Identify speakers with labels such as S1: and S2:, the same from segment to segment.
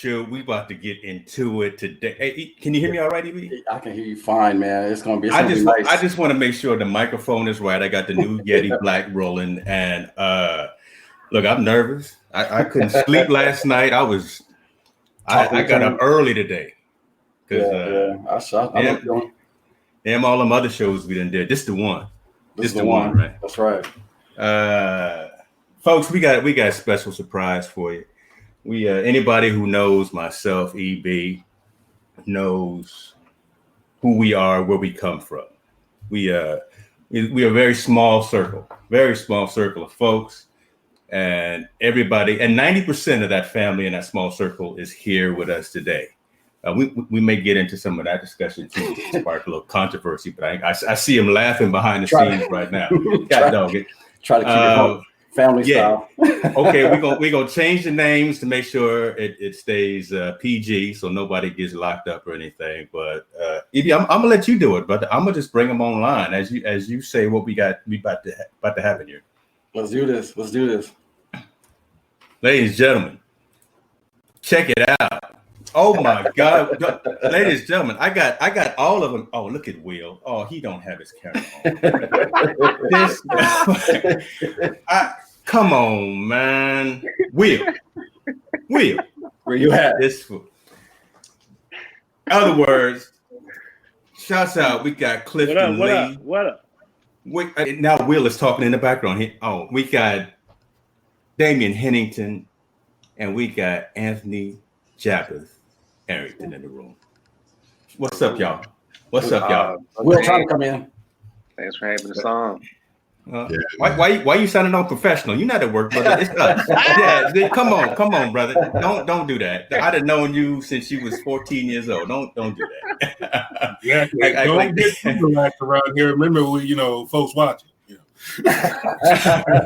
S1: shoot. We about to get into it today. Hey, can you hear me all right, EB?
S2: I can hear you fine, man. It's gonna be.
S1: I just want to make sure the microphone is right. I got the new Yeti Black rolling, and look, I'm nervous. I couldn't sleep last night. I got up early today because damn all them other shows we done did. This the one. This the one, right?
S2: That's right.
S1: Folks, we got a special surprise for you. We anybody who knows myself, EB, knows who we are, where we come from. We are a very small circle of folks, and everybody, and 90% of that family in that small circle is here with us today. We may get into some of that discussion too, spark a little controversy, but I see him laughing behind the scenes right now.
S2: Try to keep it family style.
S1: Okay, we're gonna change the names to make sure it stays PG, so nobody gets locked up or anything. But Evie, I'm gonna let you do it, but I'm gonna just bring them online as you say what we about to happen here.
S2: Let's do this.
S1: Ladies and gentlemen, check it out. Oh my God, ladies and gentlemen, I got all of them. Oh, look at Will. Oh, he don't have his camera on. Come on, man. Will,
S2: where you at?
S1: This. In other words, shouts out. We got Clifton Lee.
S3: What up?
S1: Now Will is talking in the background here. Oh, we got Damian Hennington, and we got Anthony Arrington in the room. What's up, y'all?
S2: Will trying to come in.
S3: Thanks for having us on.
S1: Why you sounding all professional? You're not at work, brother. It's us. Yeah, come on, brother. Don't do that. I'd have known you since you was 14 years old. Don't do that.
S4: Yeah, don't get people around here. Remember, folks watching.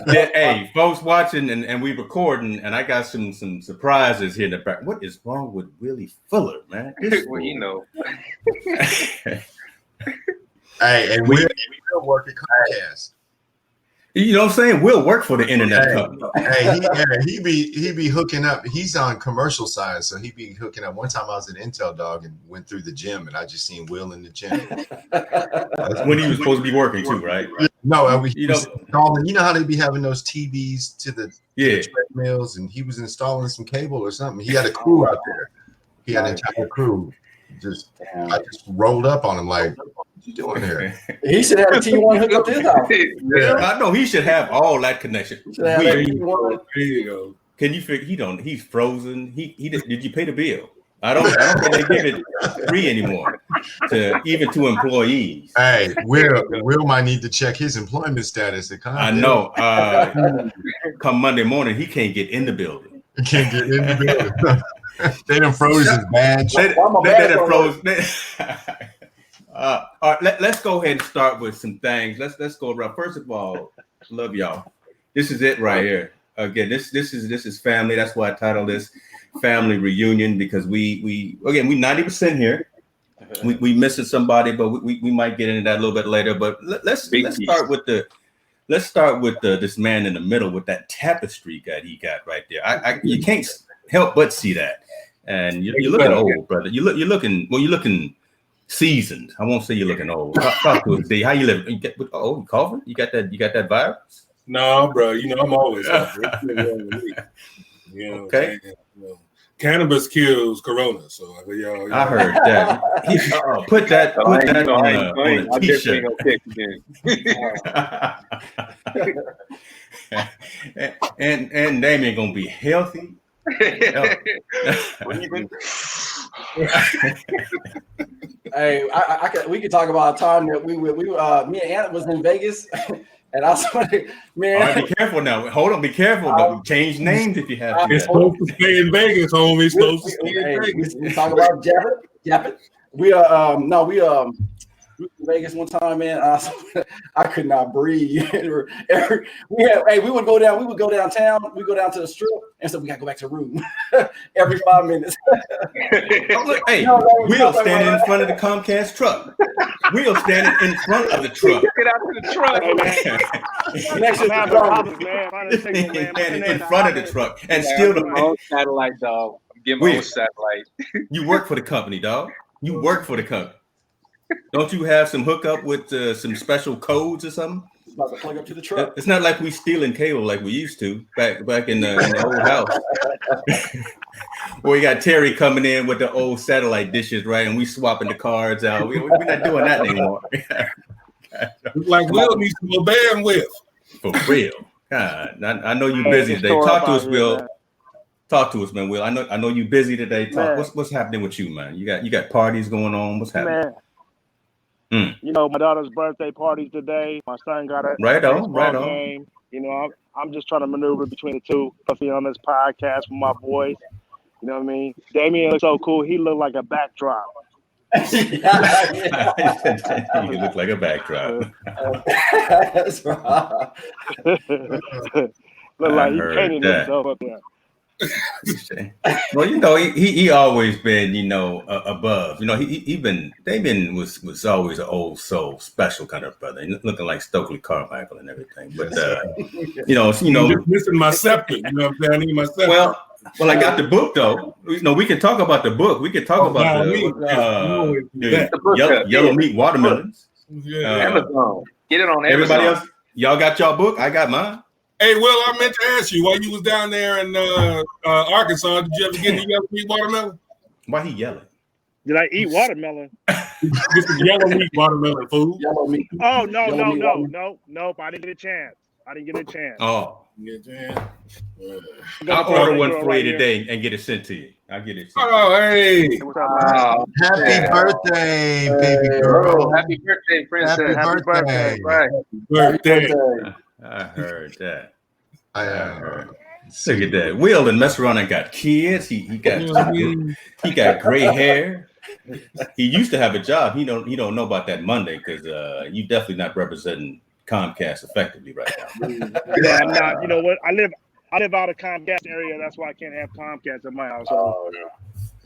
S1: Hey, folks watching and we recording, and I got some surprises here in the back. What is wrong with Willie Fuller, man?
S3: Well, you know.
S5: Hey, and we work at Comcast.
S1: You know what I'm saying? We'll work for the internet company.
S5: He be hooking up. He's on commercial side, so he be hooking up. One time I was an Intel dog and went through the gym, and I just seen Will in the gym.
S1: That's when he was supposed to be working too, right?
S5: No, installing. You know how they be having those TVs to the treadmills, and he was installing some cable or something. He had a crew out there. He had an entire crew. I just rolled up on him like, what you doing here?
S2: He should have a T1 hooked up to his house.
S1: Yeah, I know he should have all that connection.
S4: There you go.
S1: Can you figure he's frozen? Did you pay the bill? I don't think they give it free anymore to employees.
S5: Hey, Will might need to check his employment status.
S1: I know. Come Monday morning, he can't get in the building.
S5: He can't get in the building. They done froze his badge.
S1: They done froze. All right, let's go ahead and start with some things. Let's go around. First of all, love y'all. This is it right here. Again, this is family. That's why I titled this Family Reunion, because we 90% here. We missing somebody, but we might get into that a little bit later. But let's start with this man in the middle with that tapestry he got right there. You can't help but see that. And you're looking old, brother. You're looking seasoned. I won't say you're looking old. Talk to us, D. How you living? You coughing? You got that virus?
S4: No, bro. I'm always
S1: okay.
S4: Cannabis kills corona, so
S1: I heard that. Put that on a t-shirt. and Damian gonna be healthy.
S2: Hey, we could talk about a time that we me and Anna was in Vegas, and I was like, man.
S1: All right, be careful now. Hold on, be careful. Don't change names if you have to.
S4: It's supposed to stay in Vegas, homie. It's supposed to stay in Vegas.
S2: We talk about Japet. We in Vegas one time, man. I could not breathe. We would go downtown. We go down to the strip, and so we gotta go back to the room every 5 minutes.
S1: Will standing in front of the Comcast truck. Will standing in front of the truck.
S3: Get out to the truck.
S2: Next to the
S1: in front of the truck, and still the
S3: satellite dog. Get my own satellite.
S1: You work for the company, dog. You work for the company. Don't you have some hookup with some special codes or something?
S2: About to plug up to the truck.
S1: It's not like we stealing cable like we used to back in the old house. Where we got Terry coming in with the old satellite dishes, right? And we swapping the cards out. We're not doing that anymore.
S4: Like Will needs some more bandwidth.
S1: For real. God, I know you're busy today. Talk to us, Will. Man. Talk to us, man. Will, I know you're busy today. What's happening with you, man? You got parties going on. What's happening?
S6: Man. You know, my daughter's birthday party's today. My son got a
S1: right on.
S6: game. You know, I'm just trying to maneuver between the two. Puffy on this podcast with my boys. You know what I mean? Damian looks so cool. He looked like a backdrop.
S1: He looked like a backdrop.
S2: That's right.
S6: Look like he painted himself up there.
S1: Well, you know, he always been, you know, above. You know, Damian was always an old soul, special kind of brother, looking like Stokely Carmichael and everything. But you know,
S4: just missing my scepter. You know what I'm saying? I need my scepter.
S1: Well, I got the book though. You know, we can talk about the book. We can talk about the yellow meat watermelons.
S3: Amazon. Get it on Amazon.
S1: Everybody else, y'all got y'all book. I got mine.
S4: Hey, Will, I meant to ask you, while you was down there in Arkansas, did you ever get any yellow meat watermelon?
S1: Why he yelling?
S6: Did I eat watermelon?
S4: This is yellow meat watermelon food.
S2: Yellow meat.
S6: Oh, nope. I didn't get a chance.
S1: Oh. I'll order one for you today and get it sent to you. I'll get it.
S4: Oh, hey.
S5: Happy birthday, baby girl.
S3: Happy birthday, princess.
S5: Happy birthday.
S4: Birthday.
S1: I heard that.
S5: I heard.
S1: Look at that. Will done mess around and got kids. He got gray hair. He used to have a job. He don't know about that Monday because you definitely not representing Comcast effectively right now.
S6: Yeah, I'm not. You know what? I live out of Comcast area. That's why I can't have Comcast in my house.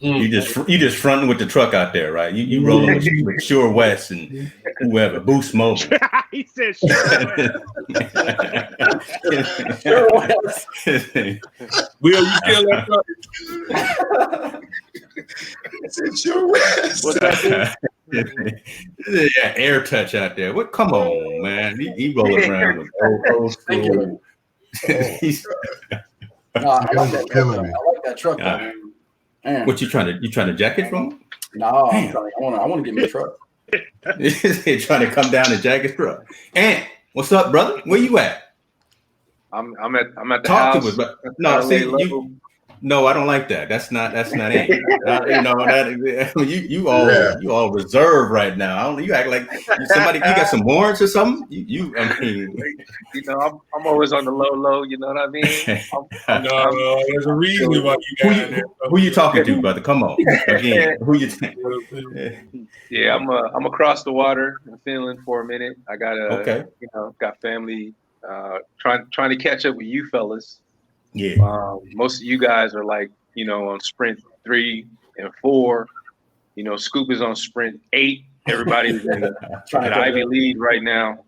S1: You just fronting with the truck out there, right? You rolling with Sure West and whoever, Boost Mobile.
S6: He said Sure
S2: West.
S4: Will you kill that truck?
S5: Sure West.
S6: What's that?
S1: Yeah, air touch out there. What? Come on, man. He rolling around with old school.
S2: I like that truck. Man.
S1: What you trying to jack it from?
S2: No, I want to get me a truck.
S1: He's trying to come down and jack his truck. And what's up, brother? Where you at?
S3: I'm at the
S1: Talk
S3: house.
S1: to us, but no, see no, I don't like that. That's not it. You know that you all reserved right now. You act like somebody. You got some warrants or something. I mean,
S3: you know, I'm always on the low. You know what I mean?
S4: No, there's a reason why you got there.
S1: Who you talking to, brother? Come on, again. Who you?
S3: Yeah, I'm across the water in Finland for a minute. I got got family trying to catch up with you fellas.
S1: Yeah.
S3: Most of you guys are like, you know, on sprint 3 and 4. You know, Scoop is on sprint 8. Everybody's in the Ivy League right now.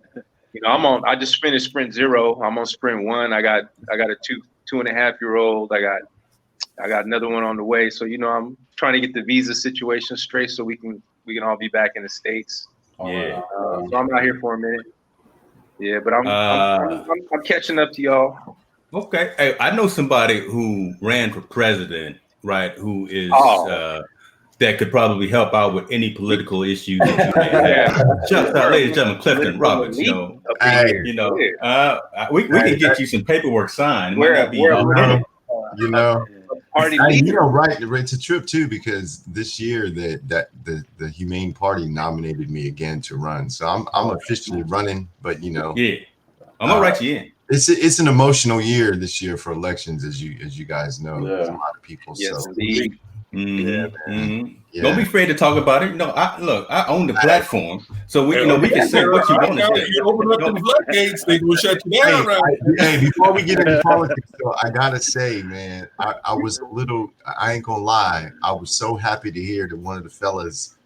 S3: You know, I just finished sprint 0. I'm on sprint 1. I got a 2.5-year-old. I got another one on the way. So, you know, I'm trying to get the visa situation straight so we can all be back in the States.
S1: Yeah.
S3: So I'm out here for a minute. Yeah, but I'm catching up to y'all.
S1: Okay. Hey, I know somebody who ran for president, right? Who is that could probably help out with any political issues that you may have. Shout out, ladies and gentlemen, Clifton Roberts. We can get you some paperwork signed.
S5: You know,
S3: party.
S5: Right. It's a trip too because this year the Humane Party nominated me again to run, so I'm officially running. But I'm
S1: gonna write you in.
S5: It's an emotional year this year for elections, as you guys know.
S2: Yeah.
S5: There's a lot of people.
S3: Yes,
S5: so
S3: indeed.
S1: Yeah. Don't be afraid to talk about it. No, I own the platform, so we can say what you want to say.
S4: You open up the floodgates, they will shut you down, right?
S5: Hey, before we get into politics, though, I gotta say, man, I was a little. I ain't gonna lie. I was so happy to hear that one of the fellas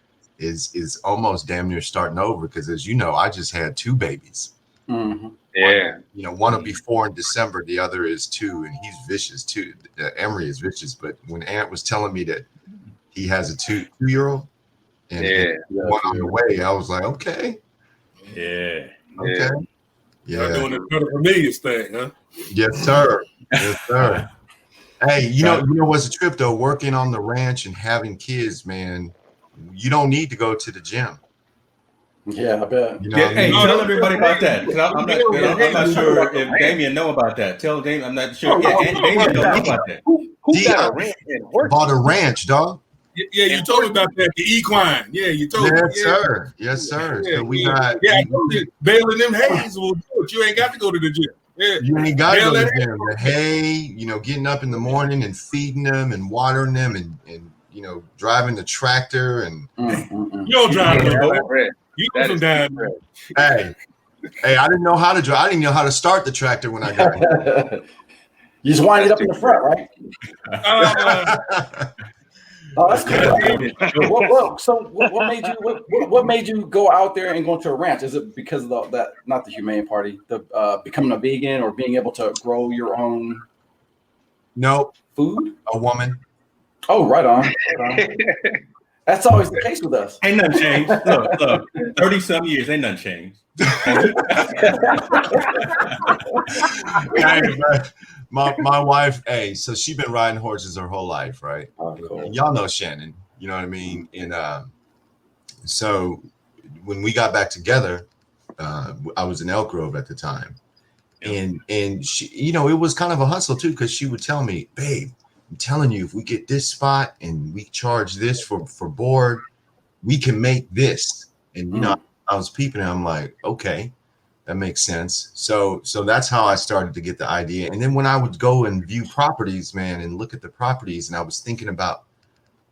S5: is almost damn near starting over because, as you know, I just had 2 babies.
S2: Mm-hmm.
S3: Yeah.
S5: You know, one will be 4 in December, the other is 2, and he's vicious too. Emery is vicious, but when Ant was telling me that he has a 2-year-old and one on the way, I was like, okay.
S1: Yeah.
S5: Okay.
S4: Y'all doing the Brother Familius thing, huh?
S5: Yes, sir. Yes, sir. Hey, you know what's a trip though? Working on the ranch and having kids, man. You don't need to go to the gym.
S2: Yeah, I bet.
S5: You know what I
S1: Hey,
S5: mean?
S1: tell everybody about that. I'm not sure if Damian know about that. Tell Damian. I'm not sure. Yeah, Damian don't know about that.
S3: Who got a ranch and horse?
S5: Bought a ranch, dog.
S4: Yeah, you told me about that. The equine. Yeah, you told me.
S5: Yes, sir. Yes, sir.
S4: Yeah,
S5: So we got.
S4: Yeah, I told you, baling them hays will do it. You ain't got to go to the gym. Yeah.
S5: You ain't got to go to the gym. The hay, you know, getting up in the morning and feeding them and watering them and you know, driving the tractor and.
S4: You don't drive the You know some damn.
S5: Hey, I didn't know how to drive. I didn't know how to start the tractor when I got here.
S2: You just wind it up in the front, right? Oh, that's cool. So what made you go out there and go to a ranch? Is it because of that, not the humane party, the becoming a vegan or being able to grow your own food?
S5: A woman.
S2: Oh, right on. That's always the case with us.
S1: Ain't nothing changed. Look, 30-some years, ain't nothing changed.
S5: My wife, so she's been riding horses her whole life, right?
S2: Oh, cool.
S5: And y'all know Shannon, you know what I mean? And so when we got back together, I was in Elk Grove at the time. And she, you know, it was kind of a hustle too, because she would tell me, babe, I'm telling you, if we get this spot and we charge this for board, we can make this. And you know, I was peeping and I'm like, okay, that makes sense. So that's how I started to get the idea. And then when I would go and view properties, man, and look at the properties, and I was thinking about,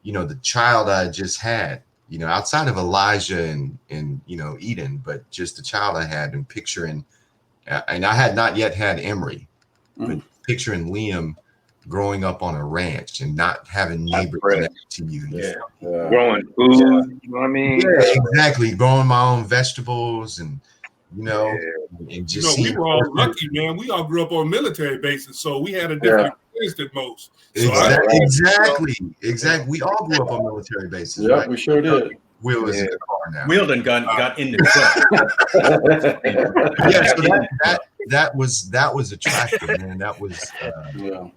S5: you know, the child I just had, you know, outside of Elijah and you know, Eden, but just the child I had, and picturing, and I had not yet had Emery, but picturing Liam growing up on a ranch and not having neighbors next to you.
S3: Growing food, you know what I mean?
S5: Yeah, exactly. Growing my own vegetables and, you know, and just
S4: we were all lucky, man. We all grew up on military bases, so we had a different experience than most. So
S5: exactly. We all grew up on military bases.
S2: Yeah,
S5: right?
S2: We sure did.
S5: Will is in the car now.
S1: Wheeldon got in the truck.
S5: Yeah, so that was attractive, man. That was you know,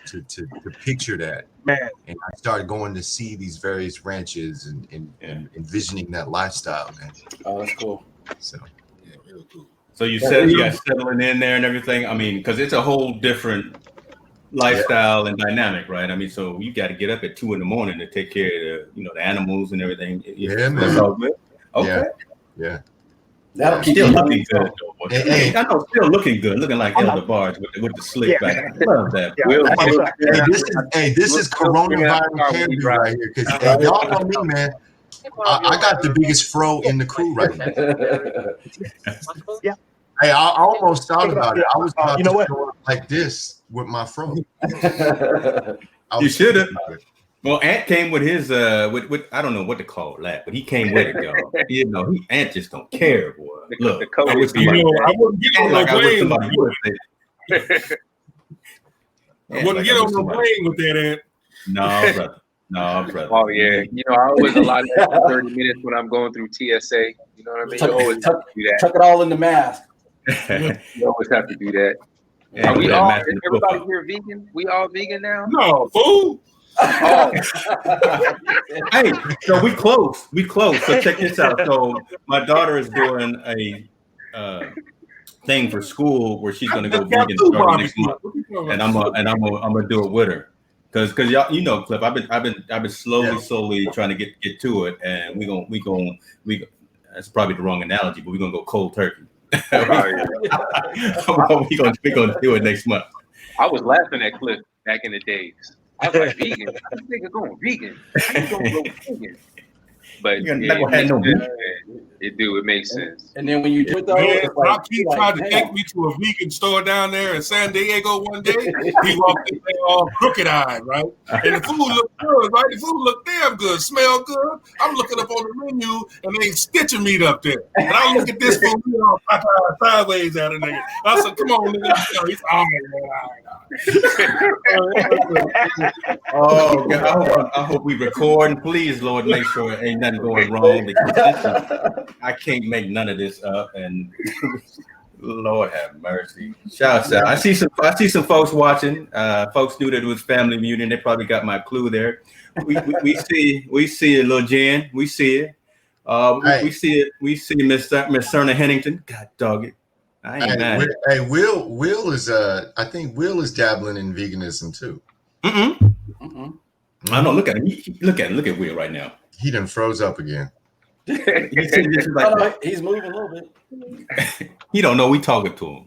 S5: to picture that, man. And I started going to see these various ranches and envisioning that lifestyle, man.
S2: Oh, that's cool.
S5: So
S1: So you said you guys settling in there and everything. I mean, because it's a whole different lifestyle and dynamic, right? I mean, so you got to get up at 2 a.m. to take care of the animal and everything.
S5: Yeah, man.
S1: That's all good. Okay.
S5: Yeah.
S2: That'll keep
S1: Still
S2: you
S1: looking good. I know, still looking good, looking like Elder Barge with the slick back. I love that.
S5: This is coronavirus candy right here. Because y'all know me, man. I got the biggest fro in the crew right now. Hey, I almost thought about it. I was about to go like this with my fro.
S1: You should have. Well, Ant came with his with I don't know what to call that, but he came with it, y'all. You know, Ant just don't care, boy. Look,
S4: I wouldn't get on no plane. I wouldn't get on no plane with that, Ant.
S1: No, brother.
S3: Oh yeah, you know, I always allot 30 minutes when I'm going through TSA. You know what I mean? You always have to do that.
S2: Tuck it all in the mask.
S3: You always have to do that.
S1: Yeah,
S3: Are we all? Everybody here vegan? We all vegan now?
S4: No, fool.
S3: Oh.
S1: Hey, so we close. So check this out. So my daughter is doing a thing for school where she's gonna go vegan starting next month, and I'm gonna do it with her. Because y'all, you know, Cliff, I've been slowly trying to get to it, and we gonna that's probably the wrong analogy, but we're gonna go cold turkey. We're gonna do it next month.
S3: I was laughing at Cliff back in the days. I was like, vegan? This nigga going vegan. How you gonna go vegan? But
S1: You're
S3: yeah,
S1: not gonna have no beef.
S3: it makes sense.
S2: And then when you do it though,
S4: Man,
S2: it's like,
S4: Rocky tried to take me to a vegan store down there in San Diego one day. He walked in there all crooked-eyed, right? And the food looked good, right? The food looked damn good, smelled good. I'm looking up on the menu, and they ain't stitching meat up there. And I look at this food, sideways at a nigga. I said, come on, nigga. He's all right.
S1: Oh, God, I hope we record, and please, Lord, make sure ain't nothing going wrong, because I can't make none of this up, and Lord have mercy. Shouts out. I see some folks watching. Folks knew that it was family reunion. They probably got my clue there. We see it, little Jen. We see it. We see it. We see Miss Serna Hennington. God dog it. I ain't mad.
S5: Will is I think Will is dabbling in veganism too.
S1: I know. Look at him. Look at Will right now.
S5: He done froze up again.
S2: He's moving a little bit.
S1: He don't know we talking to him.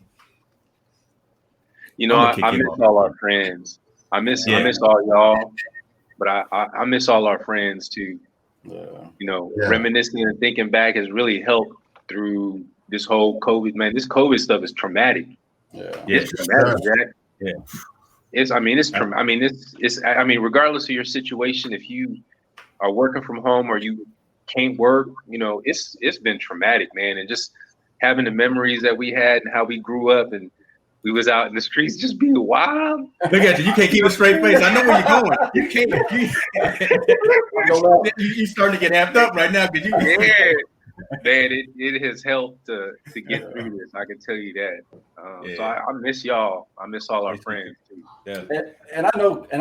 S3: You know, I miss all our friends. I miss all y'all, but I miss all our friends too. You know, reminiscing and thinking back has really helped through this whole COVID. Man, this COVID stuff is traumatic. It's traumatic, Jack. It's regardless of your situation, if you are working from home or you can't work, you know, it's been traumatic, man. And just having the memories that we had and how we grew up and we was out in the streets just being wild.
S1: Look at you. You can't keep a straight face. I know where you're going. You can't. You starting to get amped up right now because
S3: man, it has helped to get through this. I can tell you that. So I miss y'all. I miss all our friends too.
S2: Yeah. And I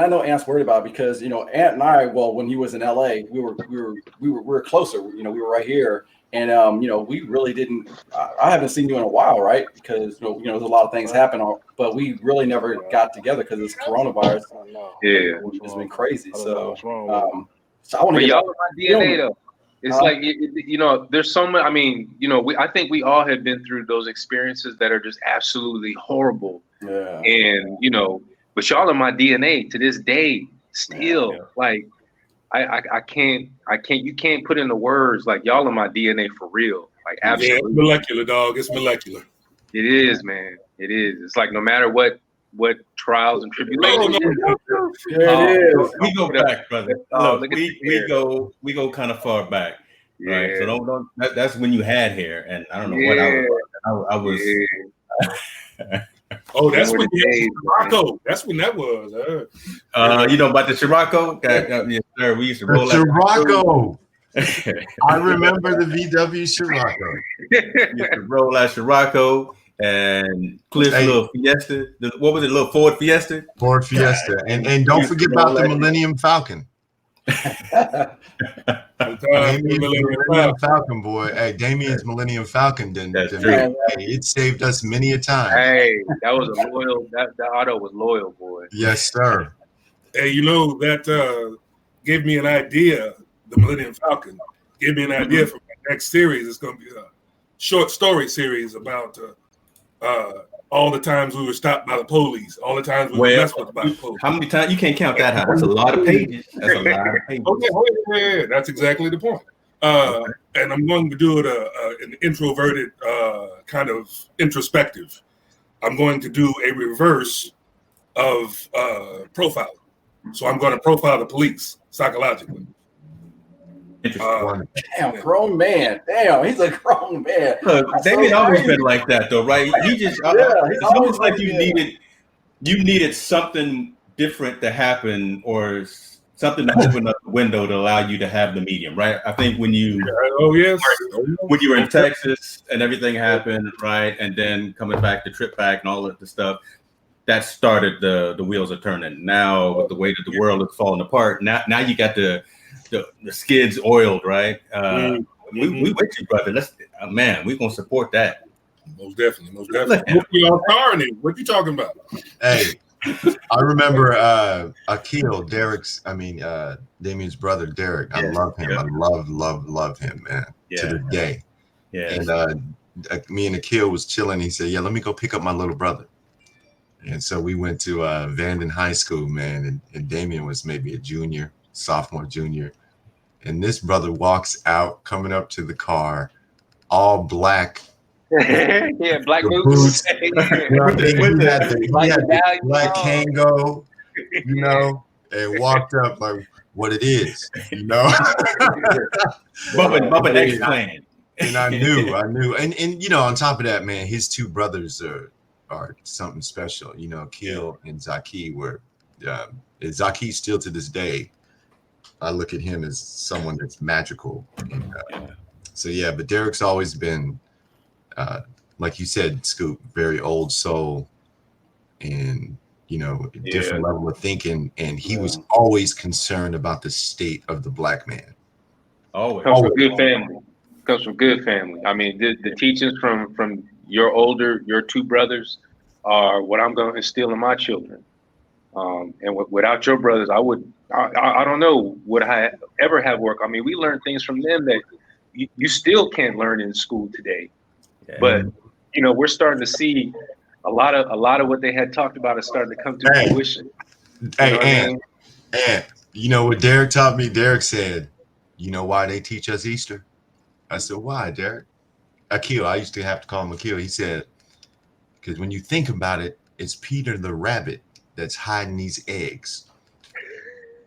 S2: know Ant's worried about it because, you know, Ant and I, well, when he was in LA, we were closer. You know, we were right here, and you know, we really didn't. I haven't seen you in a while, right? Because you know, there's a lot of things happen, but we really never got together because it's coronavirus. It's been crazy. So I want to.
S3: But y'all are my DNA though. It's like, you know, there's so much. I mean, you know, I think we all have been through those experiences that are just absolutely horrible. Yeah. And, you know, but y'all are my DNA to this day still. Yeah. Like, I can't, you can't put into words, like, y'all are my DNA for real. Like, absolutely.
S4: Yeah, it's molecular, dog. It's molecular.
S3: It is, man. It is. It's like, no matter what trials and tribulations.
S1: We go back, brother. Look, we go kind of far back, right? So don't. That's when you had hair, and I don't know what I was.
S4: Oh, that's when you had Scirocco. That's when that was.
S1: You know about the Scirocco? Yes, sir. We used to roll
S5: Scirocco. I remember the VW Scirocco.
S1: Used to roll that Scirocco. And Cliff's little Fiesta. What was it? Little Ford Fiesta?
S5: Ford Fiesta. And don't forget about the Millennium Falcon. Millennium Falcon, boy. Hey, Damian's Millennium Falcon it saved us many a time.
S3: Hey, that was a loyal. That auto was loyal, boy.
S5: Yes, sir.
S4: Hey, you know that gave me an idea. The Millennium Falcon gave me an idea for my next series. It's going to be a short story series about. All the times we were stopped by the police, all the times we were messed with by the police.
S1: How many times? You can't count that high. That's a lot of pages. That's a lot of pages.
S4: Okay, that's exactly the point. And I'm going to do it an introverted kind of introspective. I'm going to do a reverse of profile. So I'm going to profile the police psychologically.
S2: Damn, grown man. Damn, he's a grown man.
S1: Look, Damian always been like that, though, right? He just it's almost like you needed something different to happen, or something to open up the window to allow you to have the medium, right? I think when you when you were in Texas and everything happened, right, and then coming back, the trip back and all of the stuff, that started the wheels are turning. Now with the way that the world is falling apart, now you got the skids oiled, right? We with you, brother. Let's we're gonna support that.
S4: Most definitely. What you talking about?
S5: Hey, I remember Akil, Damian's brother, Derek. I love him. I love him, man. To the day. Yeah. And me and Akil was chilling. He said, "Yeah, let me go pick up my little brother." And so we went to Vanden High School, man. And Damian was maybe a sophomore, junior. and this brother walks out, coming up to the car, all black.
S3: Yeah, black
S5: The
S3: boots.
S5: You know what I mean? He had the black Kango, you know, and walked up like what it is, you know.
S1: Bumping X-Clan.
S5: And I knew, and you know, on top of that, man, his two brothers are something special. You know, Akil and Zaki were. Zaki still to this day, I look at him as someone that's magical. And, so yeah, but Derek's always been, like you said, Scoop, very old soul, and you know, a different level of thinking. And he was always concerned about the state of the black man.
S3: Comes from good family. Comes from good family. I mean, the teachings from your two brothers are what I'm going to instill in my children. And without your brothers, I don't know, would I ever have work? I mean, we learn things from them that you still can't learn in school today. Yeah. But you know, we're starting to see a lot of what they had talked about is starting to come to fruition.
S5: And you know what Derek taught me? Derek said, "You know why they teach us Easter?" I said, "Why, Derek?" Akil, I used to have to call him Akil. He said, "Because when you think about it, it's Peter the rabbit that's hiding these eggs.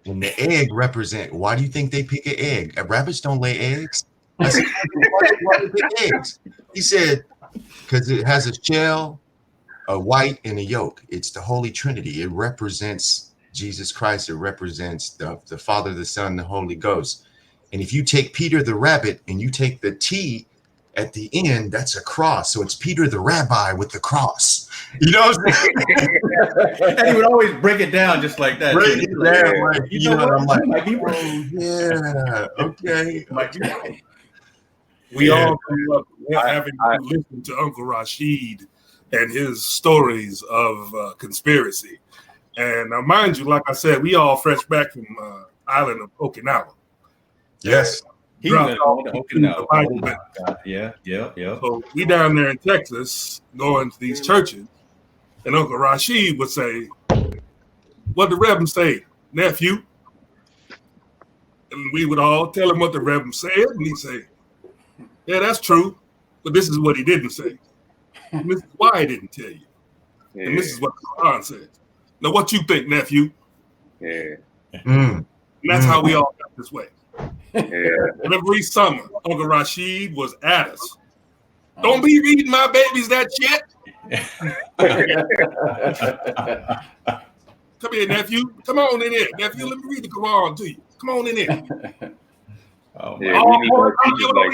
S5: And the egg represent, why do you think they pick an egg? Rabbits don't lay eggs." I said, why do they pick eggs? He said, because it has a shell, a white, and a yolk. It's the Holy Trinity. It represents Jesus Christ. It represents the Father, the Son, the Holy Ghost. And if you take Peter the rabbit and you take the T at the end, that's a cross. So it's Peter the rabbi with the cross. You know what I'm saying?
S1: And he would always break it down just like that.
S5: Break it down, like, you know what? I'm like, oh, yeah, okay.
S4: We all grew up having to listen to Uncle Rashid and his stories of conspiracy. And now, mind you, like I said, we all fresh back from island of Okinawa.
S5: Yes.
S1: He was Okinawa. Yeah.
S4: So we down there in Texas going to these churches, and Uncle Rashid would say, "What the Reverend say, nephew?" And we would all tell him what the Reverend said, and he'd say, "Yeah, that's true, but this is what he didn't say. And this is why he didn't tell you. Yeah. And this is what the Quran says. Now, what you think, nephew?"
S3: Yeah.
S4: And that's how we all got this way. Yeah. Every summer, Uncle Rashid was at us. "Don't be reading my babies that shit." Come here, nephew. Come on in here, nephew. Let me read the Quran to you. Come on in here.
S3: Oh, yeah, don't be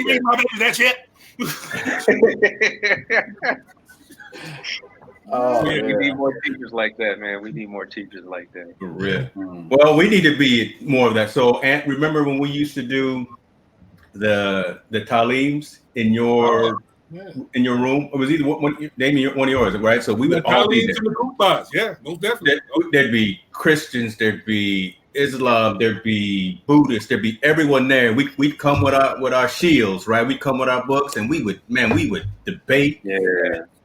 S3: reading
S4: my babies that shit.
S3: We need more teachers like that, man. We need more teachers like that.
S1: For real. Well, we need to be more of that. So, Aunt, remember when we used to do the taleems in your room? It was either one of yours, right? So we would all be there.
S4: In the group bus. Yeah, most definitely.
S1: There'd be Christians, there'd be Islam, there'd be Buddhists, there'd be everyone there. We'd come with our shields, right? We'd come with our books, and we would debate,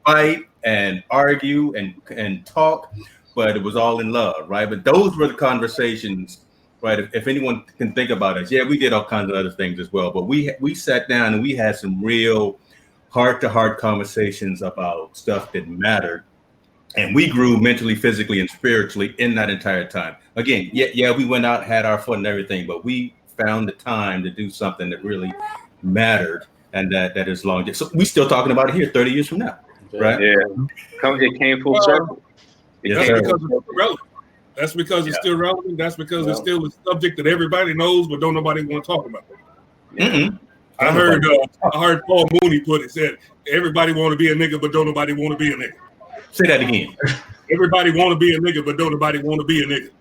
S1: fight, and argue and talk, but it was all in love, right? But those were the conversations, right? If anyone can think about us, we did all kinds of other things as well, but we sat down and we had some real heart-to-heart conversations about stuff that mattered, and we grew mentally, physically, and spiritually in that entire time. Again, we went out, had our fun and everything, but we found the time to do something that really mattered, and that is long. So we still talking about it here 30 years from now. Right.
S3: Yeah. It came full circle.
S4: That's because it's still relevant. That's because it's still relevant. That's because it's still a subject that everybody knows, but don't nobody want to talk about. I heard Paul Mooney put it, said, "Everybody want to be a nigga, but don't nobody want to be a nigga."
S1: Say that again.
S4: Everybody want to be a nigga, but don't nobody want to be a nigga.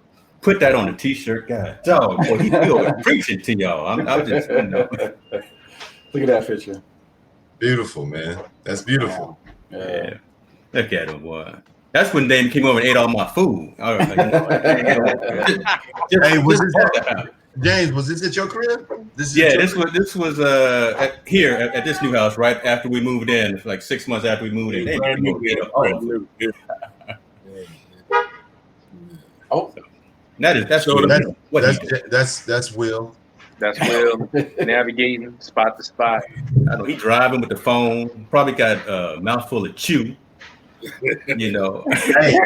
S1: Put that on a t-shirt, God. Dog, boy, he's still preaching to y'all. I'm just,
S2: Look at that picture.
S5: Beautiful, man. That's beautiful.
S1: Yeah. Look at him, boy. That's when Dame came over and ate all my food. All right,
S5: James, was this at your crib?
S1: This was here at this new house right after we moved in, like 6 months after we moved in.
S5: That's Will.
S3: That's Will navigating spot to spot.
S1: I know he driving with the phone. Probably got a mouthful of chew. You know.
S5: Hey,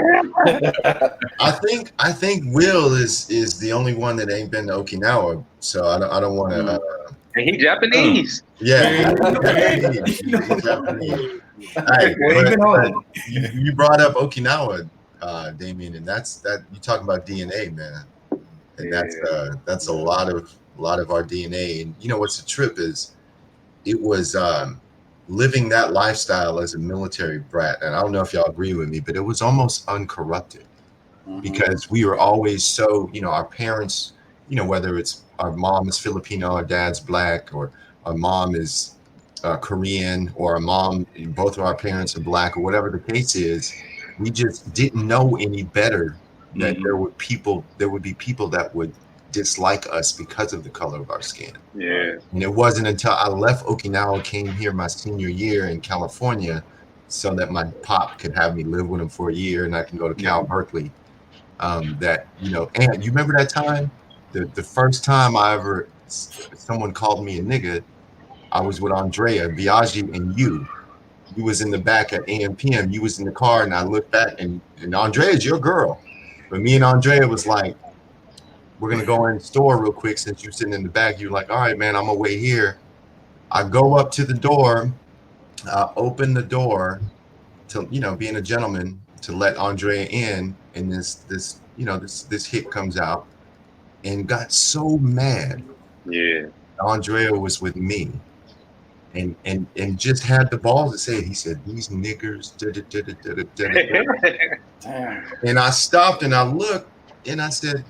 S5: I think Will is the only one that ain't been to Okinawa, so I don't want to.
S3: And he Japanese.
S5: Yeah, he's Japanese. Hey, but you brought up Okinawa, Damian, and that's you talking about DNA, man, and that's a lot of our DNA. And you know what's the trip is, it was living that lifestyle as a military brat, and I don't know if y'all agree with me, but it was almost uncorrupted because we were always so, you know, our parents, you know, whether it's our mom is Filipino, our dad's black, or our mom is Korean, or our mom, both of our parents are black, or whatever the case is, we just didn't know any better that there would be people that would dislike us because of the color of our skin.
S3: Yeah.
S5: And it wasn't until I left Okinawa, came here my senior year in California, so that my pop could have me live with him for a year and I can go to Cal Berkeley. That, you know, and you remember that time, the first time someone called me a nigga, I was with Andrea, Biaggi, and you was in the back at AM/PM. You was in the car, and I looked back, and Andrea's your girl. But me and Andrea was like, we're going to go in the store real quick since you're sitting in the back. You're like, all right, man, I'm going to wait here. I go up to the door, open the door to, you know, being a gentleman, to let Andrea in, and this hit comes out, and got so mad.
S3: Yeah.
S5: Andrea was with me. And just had the balls to say it. He said, these niggers. And I stopped and I looked and I said,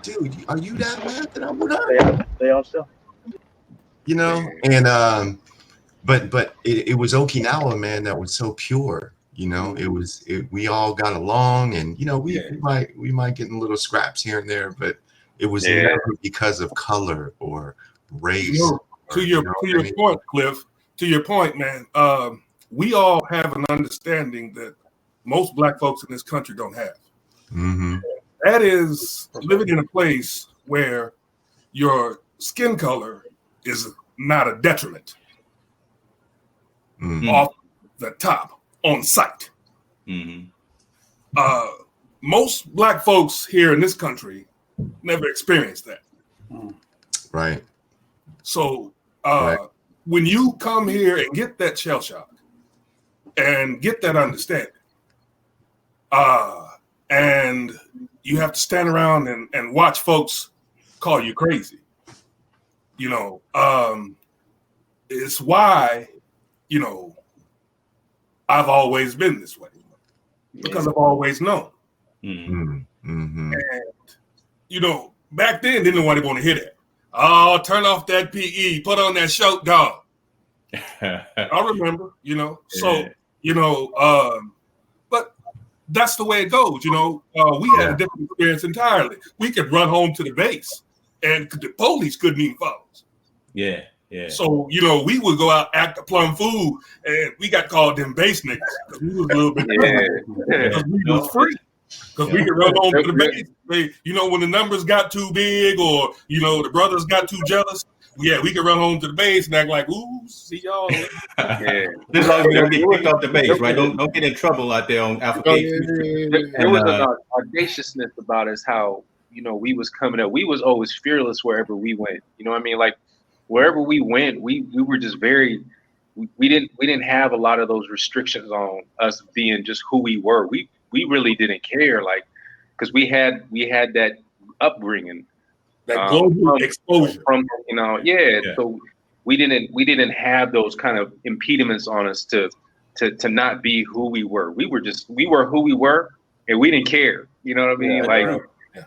S5: dude, are you that mad that I'm with her?
S6: They all still.
S5: You know, and but it was Okinawa, man, that was so pure. You know, we all got along, and you know, we might get in little scraps here and there, but it was never because of color or race.
S4: To your point, Cliff, to your point, man, we all have an understanding that most black folks in this country don't have.
S5: Mm-hmm.
S4: That is living in a place where your skin color is not a detriment off the top on sight. Most black folks here in this country never experienced that.
S5: Right.
S4: So when you come here and get that shell shock and get that understanding, and you have to stand around and watch folks call you crazy, you know, it's why, you know, I've always been this way, because I've always known. And, you know, back then, didn't nobody want to hear that. Oh, turn off that PE, put on that show, dog. I remember, you know. So, you know, but that's the way it goes, you know. We had a different experience entirely. We could run home to the base, and the police couldn't even follow us. Yeah. So, you know, we would go out, act a plum fool, and we got called them base niggas because we was a little bit because we was free. Because we could run home to the base. You know, when the numbers got too big, or, you know, the brothers got too jealous, we could run home to the base and act like, ooh, see y'all.
S1: Just as long as we don't get kicked off the base, right? Don't get in trouble out there on Alpha Gate.
S3: There was an audaciousness about us, how, you know, we was coming up. We was always fearless wherever we went. You know what I mean? Like, wherever we went, we were just very, we didn't have a lot of those restrictions on us being just who we were. We really didn't care, like, because we had that upbringing,
S4: that global exposure
S3: from, you know, So we didn't have those kind of impediments on us to not be who we were. We were who we were, and we didn't care. You know what I mean?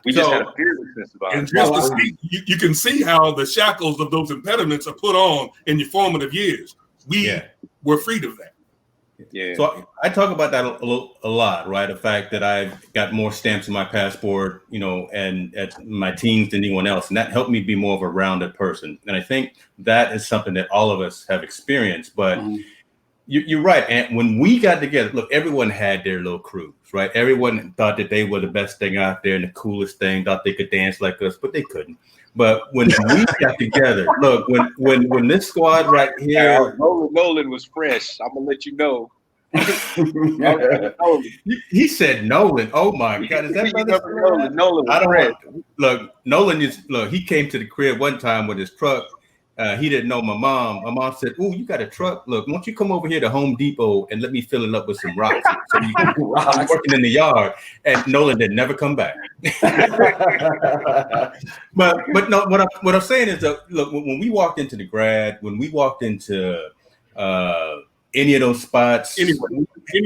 S3: We just had a fearlessness about it.
S4: And just to see, you can see how the shackles of those impediments are put on in your formative years. We were freed of that.
S3: Yeah.
S1: So I talk about that a lot, right? The fact that I've got more stamps in my passport, you know, and at my teens than anyone else. And that helped me be more of a rounded person. And I think that is something that all of us have experienced. But you're right. And when we got together, look, everyone had their little crews, right? Everyone thought that they were the best thing out there and the coolest thing, thought they could dance like us, but they couldn't. But when we got together, look, when this squad right here,
S3: Nolan was fresh. I'm gonna let you know.
S1: He said Nolan. Oh my God, is that brother?
S3: Nolan was fresh.
S1: Nolan he came to the crib one time with his truck. He didn't know my mom. My mom said, "Oh, you got a truck? Look, why don't you come over here to Home Depot and let me fill it up with some rocks?" So I'm working in the yard, and Nolan did never come back. but no, what I'm saying is that look, when we walked into the grad, when we walked into any of those spots, anyway,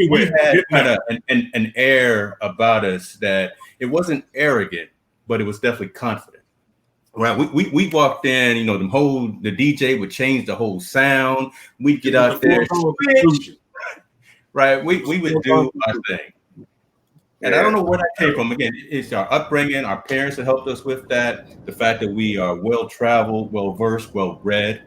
S1: we had kind of an air about us that it wasn't arrogant, but it was definitely confident. Right, we walked in, the DJ would change the whole sound. We'd get out there, right? We would do our thing, and I don't know where that came from. Again, it's our upbringing. Our parents have helped us with that. The fact that we are well traveled, well versed, well read.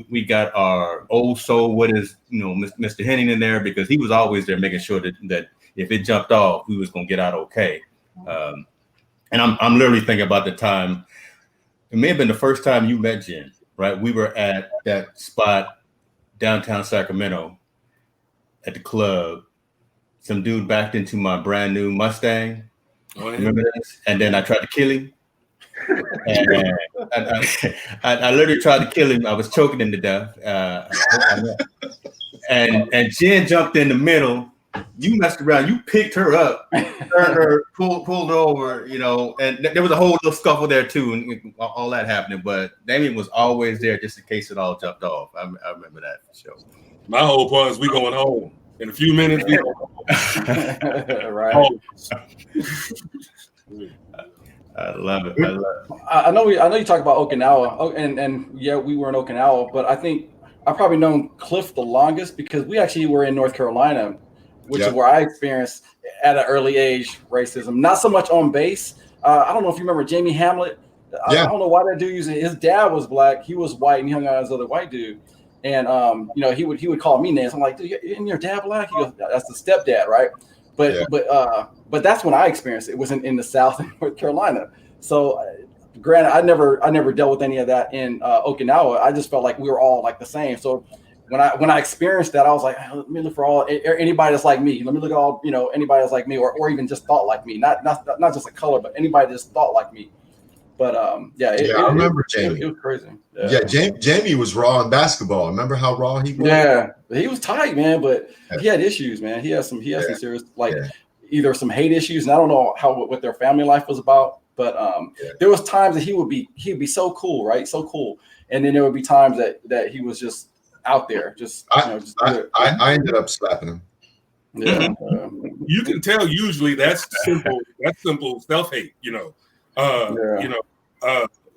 S1: We got our old soul. What is Mr. Hennington there, because he was always there, making sure that if it jumped off, we was gonna get out okay. And I'm literally thinking about the time. It may have been the first time you met Jen, right? We were at that spot downtown Sacramento at the club. Some dude backed into my brand new Mustang. Oh, yeah. Remember this? And then I tried to kill him. And I literally tried to kill him. I was choking him to death. And Jen jumped in the middle. You messed around. You picked her up, turned her, pulled her over, and there was a whole little scuffle there too, and all that happening. But Damian was always there just in case it all jumped off. I remember that for sure.
S4: My whole point is we going home in a few minutes. We going home.
S2: Right.
S4: Home.
S1: I love it.
S2: I know you talk about Okinawa, and yeah, we were in Okinawa, but I think I've probably known Cliff the longest because we actually were in North Carolina, which is where I experienced at an early age racism. Not so much on base. I don't know if you remember Jamie Hamlet. I don't know why that dude using his dad was black, he was white, and he hung out with this other white dude. And he would call me names. I'm like, dude, isn't your dad black? He goes, that's the stepdad, right? But that's when I experienced it. It was in the South in North Carolina. So granted, I never dealt with any of that in Okinawa. I just felt like we were all like the same. So when I experienced that, I was like, let me look for anybody that's like me. Let me look at all anybody that's like me, or even just thought like me. Not just a color, but anybody just thought like me. But
S5: I remember Jamie.
S2: It was crazy.
S5: Jamie was raw in basketball. Remember how raw he was?
S2: Yeah, he was tight, man. But he had issues, man. He had some serious either some hate issues, and I don't know what their family life was about. But there was times that he'd be so cool, right? So cool, and then there would be times that he was just out there.
S5: I ended up slapping him.
S2: Yeah,
S4: you can tell usually that's simple self-hate.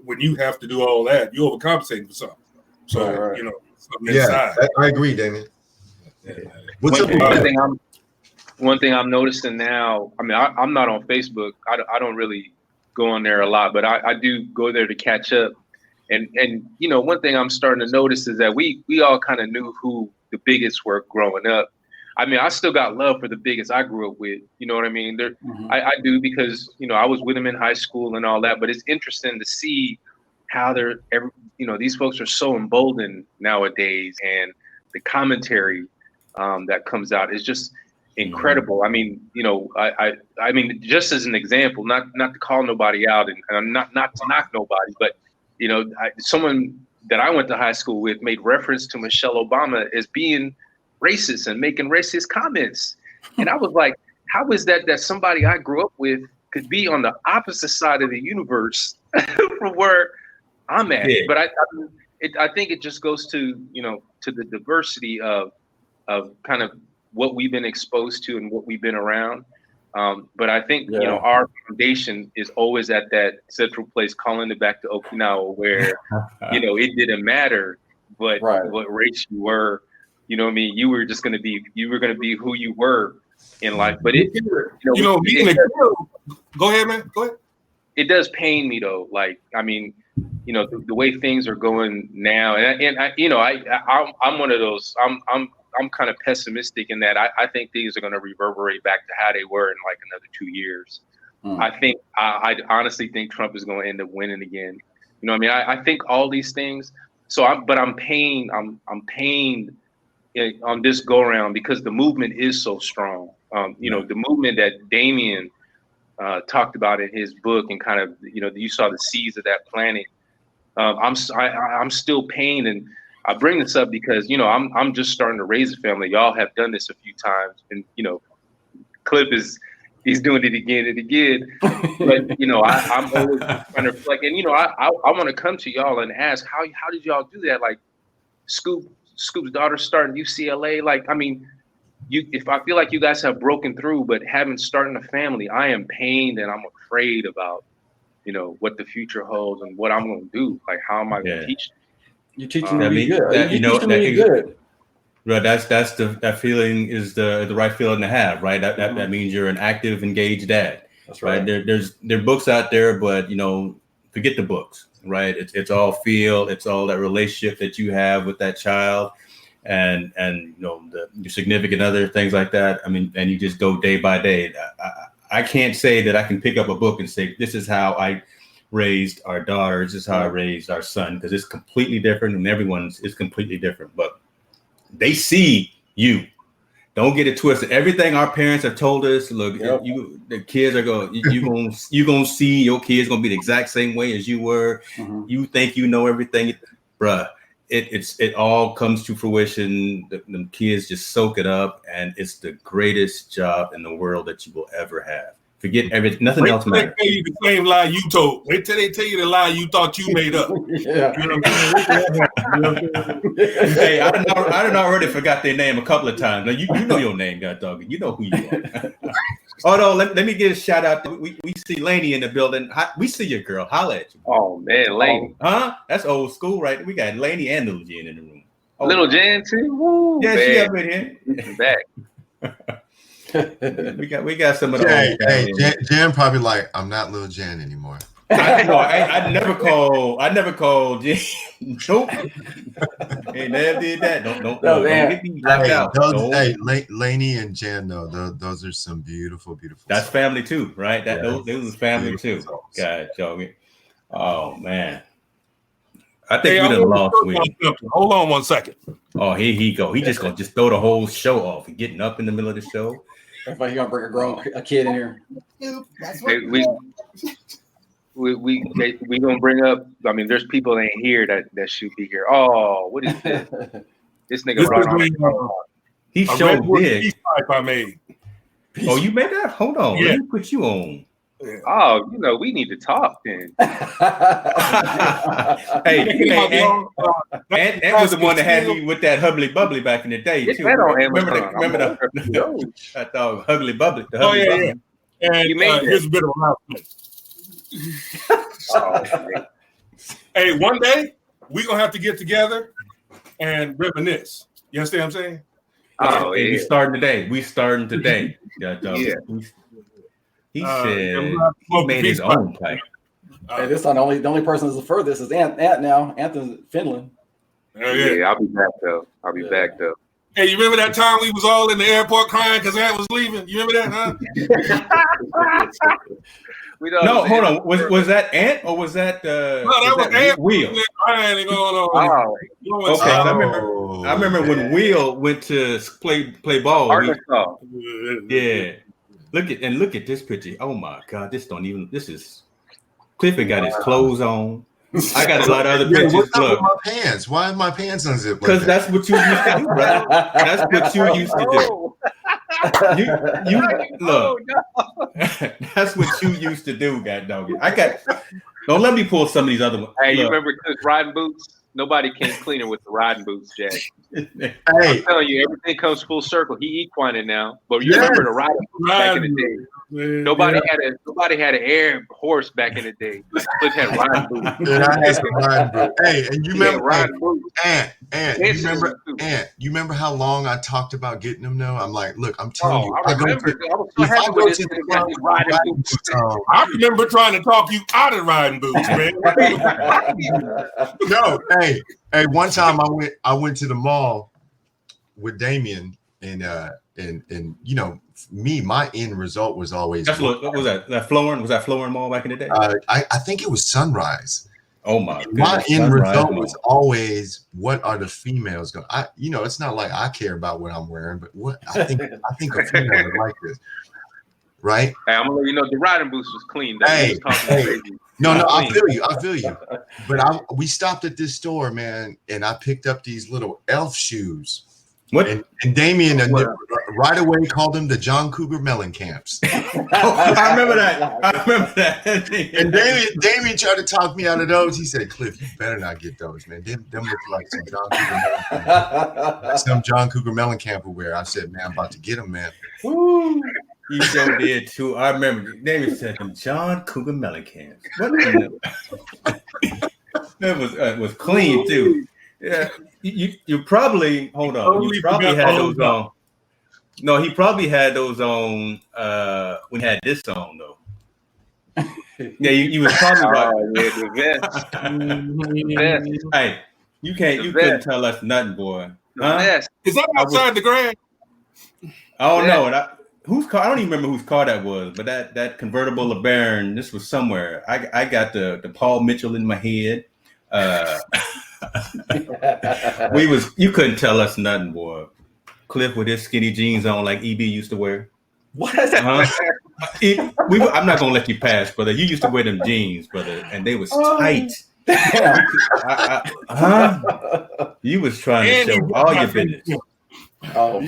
S4: When you have to do all that, you overcompensating for something. So something inside.
S5: I agree, Damian.
S3: One thing I'm noticing now. I mean, I'm not on Facebook. I don't really go on there a lot, but I do go there to catch up. And one thing I'm starting to notice is that we all kind of knew who the biggest were growing up. I mean, I still got love for the biggest I grew up with. You know what I mean? I do because, I was with them in high school and all that. But it's interesting to see how these folks are so emboldened nowadays. And the commentary that comes out is just incredible. I mean, I mean, just as an example, not to call nobody out and not to knock nobody, but, someone that I went to high school with made reference to Michelle Obama as being racist and making racist comments. And I was like, how is that somebody I grew up with could be on the opposite side of the universe from where I'm at? Yeah. But I think it just goes to, to the diversity of kind of what we've been exposed to and what we've been around. But I think, our foundation is always at that central place, calling it back to Okinawa, where, it didn't matter what race you were. You know what I mean? You were going to be who you were in life. But
S4: go ahead, man. Go ahead.
S3: It does pain me though. Like, I mean, the way things are going now, and I'm one of those. I'm kind of pessimistic in that I think things are going to reverberate back to how they were in like another 2 years. I honestly think Trump is going to end up winning again. You know what I mean? I think all these things. So I'm pained on this go around because the movement is so strong. You know, the movement that Damian talked about in his book, and kind of, you know, you saw the seeds of that planet. I'm still pained, and I bring this up because, you know, I'm just starting to raise a family. Y'all have done this a few times, and, you know, Cliff he's doing it again and again. But, you know, I'm always trying to reflect, and, you know, I want to come to y'all and ask how did y'all do that? Like Scoop's daughter starting UCLA. Like, I mean, if I feel like you guys have broken through, but haven't started a family, I am pained and I'm afraid about, you know, what the future holds and what I'm going to do. Like, how am I going to teach them?
S2: You teach them to be good. You know, that good.
S1: Right, that feeling is the right feeling to have, right? That means you're an active, engaged dad. That's right. There are books out there, but, you know, forget the books, right? It's all feel, it's all that relationship that you have with that child, and you know, your significant other, things like that. I mean, and you just go day by day. I can't say that I can pick up a book and say, this is how I raised our daughters, this is how I raised our son, because it's completely different, and everyone's is completely different. But they see you. Don't get it twisted. Everything our parents have told us, look, the kids are going. You gonna see your kids gonna be the exact same way as you were. Mm-hmm. You think you know everything, bruh. It all comes to fruition. The kids just soak it up, and it's the greatest job in the world that you will ever have. Forget everything. Nothing else matters.
S4: They tell you the same lie you told. Wait till they tell you the lie you thought you made up.
S2: Yeah.
S4: You know what I'm saying?
S1: Hey, I done already forgot their name a couple of times. Now you know your name, God dog. You know who you are. Although let me get a shout out. We see Lainey in the building. We see your girl. Holla at you.
S3: Oh man, Lainey.
S1: Huh? That's old school, right? We got Lainey and Little Jen in the room.
S3: Oh, Little Jen too. Woo,
S1: yeah,
S3: man.
S1: she up in here.
S3: Back.
S1: we got some of the
S5: old Jan probably like, I'm not Little Jan anymore.
S1: I never called Jan. Nope. Ain't never did that. Don't get me left out.
S5: Lainey and Jan, though, those are some beautiful That's
S1: songs. Family too, right? Those are family too. God, Joey. Oh man. I think we done lost Willie.
S4: Hold on 1 second.
S1: Oh, here he go. He just gonna throw the whole show off. He getting up in the middle of the show.
S2: Everybody gonna bring a kid in here.
S3: We gonna bring up. I mean, there's people that ain't here that should be here. Oh, what is this? This nigga right on.
S1: He showed big.
S4: I made.
S1: Oh, you made that? Hold on.
S4: Yeah.
S1: Let me put you on.
S3: Yeah. Oh, you know, we need to talk then.
S1: Hey, Ant was the one that had me with that Hubbly Bubbly back in the day too. Remember the I thought Hubbly Bubbly.
S4: Oh yeah. And here's a bit of announcement. Hey, one day we're gonna have to get together and reminisce. You understand what I'm saying?
S3: Oh, yeah.
S1: We starting today. Yeah. He said he made his own type.
S2: Hey, this time the only person that's the furthest is Ant now. Anthony's Finland.
S3: Yeah, I'll be back though.
S4: Hey, you remember that time we was all in the airport crying because Ant was leaving? You remember that, huh?
S1: No, hold on. Was that Ant or was that
S4: no, that was Ant.
S1: Will?
S4: Crying and going on.
S1: Okay, I remember when Will went to play ball.
S3: Arkansas.
S1: Yeah. Look at this picture. Oh my God, this is Clifford got his clothes on. I got a lot of other pictures.
S5: What's up with my pants? Why are my pants unzipped?
S1: Because that's what you used to do, brother. That's what you used to do. You look. That's what you used to do, God dog. Don't let me pull some of these other ones.
S3: Hey, you remember Cook's riding boots? Nobody can clean her with the riding boots, Jack.
S5: Hey,
S3: I'm telling you, everything comes full circle. He equining now, but you remember the riding boots back in the day. Nobody had an air horse back in the day. Cliff had riding boots.
S5: And I had some riding boots. Hey, and you remember Ant? You remember how long I talked about getting them? Though I'm like, look, I'm telling you,
S3: I
S4: remember trying to talk you out of riding boots, man.
S5: No, hey, one time I went to the mall with Damian and you know, me, my end result was always.
S1: That's what was that? That Florin? Was that Florin Mall back in the day?
S5: I think it was Sunrise.
S1: Oh my goodness.
S5: My end
S1: Sunrise
S5: result
S1: Mall.
S5: was always, what are the females going? You know, it's not like I care about what I'm wearing, but what I think a female would like this, right?
S3: Hey, I'm gonna let you know the riding boots was clean.
S5: Hey. No, I feel you. But we stopped at this store, man, and I picked up these little elf shoes.
S1: What?
S5: And Damian right away called them the John Cougar Mellencamp's.
S1: I remember that.
S5: And Damian tried to talk me out of those. He said, "Cliff, you better not get those, man. Them look like some John Cougar Mellencamp will wear." I said, "Man, I'm about to get them, man."
S1: Woo. You sure did too. I remember Damian said them John Cougar Mellencamps. It was clean too. Yeah. You probably hold on. You probably had those on. No, he probably had those on when he had this on though. Yeah, you was probably right.
S3: The vest.
S1: Hey, you couldn't tell us nothing, boy. Huh?
S4: Is that outside the grand?
S1: I don't know. Whose car? I don't even remember whose car that was, but that convertible LeBaron. This was somewhere. I got the Paul Mitchell in my head. You couldn't tell us nothing, boy. Cliff with his skinny jeans on like EB used to wear.
S2: What is that?
S1: I'm not gonna let you pass, brother. You used to wear them jeans, brother, and they was tight. You was trying to show all your business. You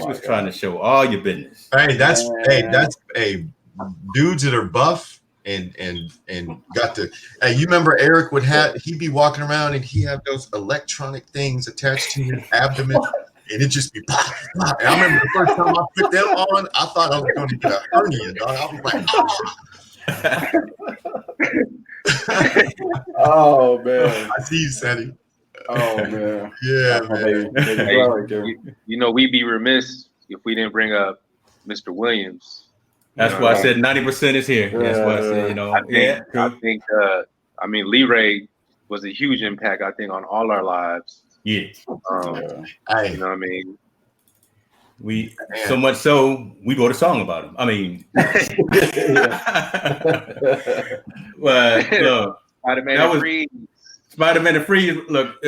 S1: was trying to show all your business.
S5: Hey, that's dudes that are buff. And got the you remember Eric he'd be walking around and he have those electronic things attached to his abdomen and it just be pop, pop. And I remember the first time I put them on, I thought I was going to get a hernia, dog. I was like,
S2: oh man.
S5: I see you, Seti.
S2: Oh man.
S5: Yeah, man.
S3: Hey, you know, we'd be remiss if we didn't bring up Mr. Williams.
S1: That's why I said 90% is here. That's why I said,
S3: I mean, Lee Ray was a huge impact, I think, on all our lives.
S1: Yeah.
S3: You know what I mean?
S1: So much so we wrote a song about him. I mean, Spider-Man and Freeze. Look,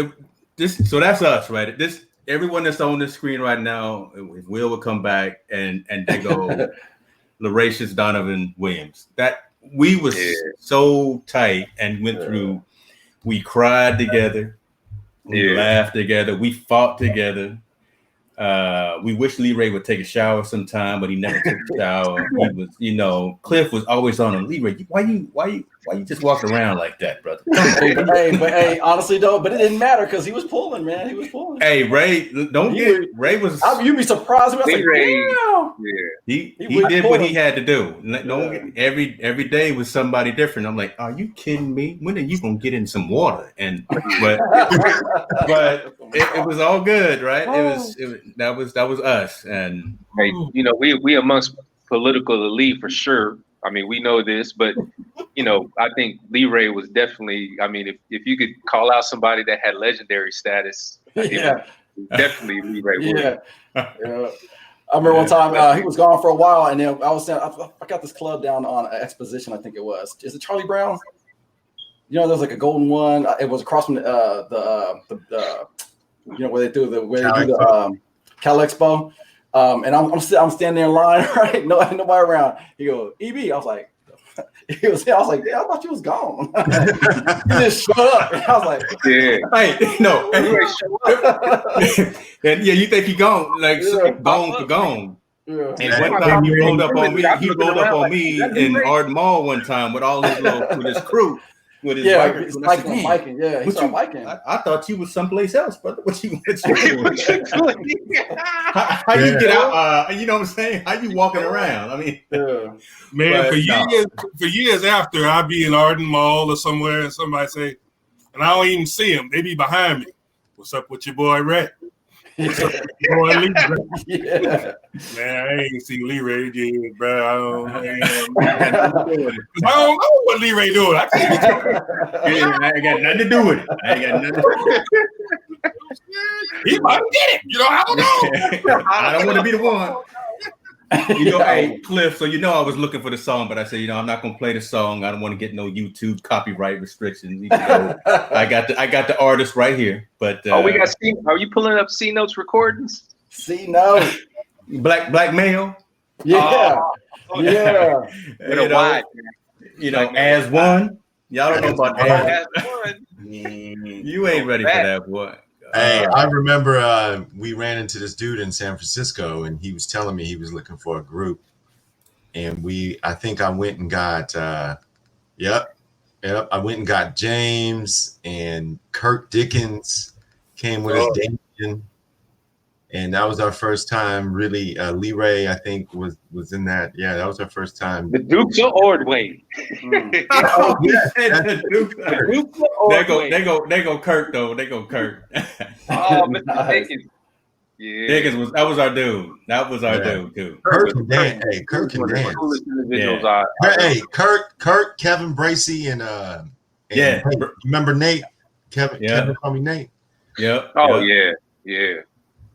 S1: so that's us, right? Everyone that's on this screen right now, if Will would come back and they go Laracious Donovan Williams. That we was so tight and went through. We cried together. We laughed together. We fought together. We wish Lee Ray would take a shower sometime, but he never took a shower. He was, Cliff was always on him. Lee Ray, why you just walk around like that, brother?
S2: Hey, honestly though, but it didn't matter because he was pulling, man. He was pulling.
S1: Hey, Ray, Ray was.
S2: You'd be surprised. Lee Ray,
S1: he did what he had to do. Every day was somebody different. I'm like, are you kidding me? When are you gonna get in some water? But it was all good, right? That was us. And
S3: hey, we amongst political elite for sure. I mean, we know this, but I think Lee Ray was definitely. I mean, if you could call out somebody that had legendary status, definitely Lee Ray.
S2: Yeah. I remember one time he was gone for a while, and then I was saying I got this club down on Exposition. I think it was. Is it Charlie Brown? There's like a golden one. It was across from the where they do the Cal Expo. And I'm standing there in line, right? Nobody around. He goes, EB. I was like, yeah, I thought you was gone. He just shut up. And I was like,
S1: hey, no. And you think he gone, like gone for gone. Yeah. And one time he rolled up on me in Arden Mall one time with all his crew. With his
S2: biking. Yeah, he started biking.
S1: I thought you was someplace else, brother. What you doing? How you get out? You know what I'm saying? How you walking around? I mean,
S4: man, for years after, I'd be in Arden Mall or somewhere, and somebody say, and I don't even see him. They be behind me. What's up with your boy Ray? Boy Lee Ray. Yeah. Man, I ain't seen Lee Ray again, bro. I don't know what Lee Ray doing. I ain't got nothing to do with it. He might get it. You know, I don't know.
S1: I don't want to be the one. You know, hey, Cliff, so you know I was looking for the song, but I said, I'm not gonna play the song. I don't want to get no YouTube copyright restrictions. I got the artist right here. But
S3: we got C. Are you pulling up C Notes recordings?
S2: C Note.
S1: Black male.
S2: Yeah. Yeah.
S1: As one. Y'all don't know about as one. You ain't ready for that, boy.
S5: Hey, I remember we ran into this dude in San Francisco, and he was telling me he was looking for a group, and I think I went and got, I went and got James and Kirk Dickens came with us, Damian, and that was our first time really. Lee Ray, I think, was in that. Yeah, that was our first time.
S3: The Dukes of Ordway.
S1: The Dukes of Ordway. They go Kirk though. They go Kirk.
S3: Mr. Dickens. Yeah,
S1: Dickens was our dude. That was our dude too.
S5: Kirk and Dan. Hey, Kirk and Dan. Hey, Kirk, Kevin Bracey, and remember Nate? Kevin called me Nate.
S1: Yep.
S3: Oh yeah.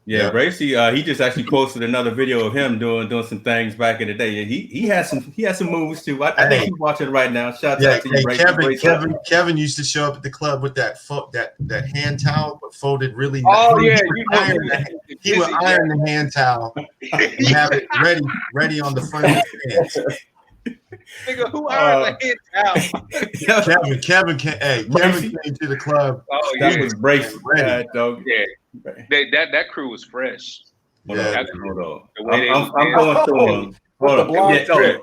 S1: Yeah, Bracey, he just actually posted another video of him doing some things back in the day. He had some moves too. I think he's watching right now. Shout out to you, Bracey.
S5: Kevin used to show up at the club with that hand towel, but folded really.
S3: Oh yeah,
S5: he would iron the hand towel and have it ready on the front of his pants.
S3: Nigga, who ironed the hand towel?
S5: Kevin came to the club.
S3: Oh yeah,
S1: that was Bracey.
S3: Dog. Yeah. That crew was fresh.
S5: Yeah,
S1: I'm going through them. Hold on.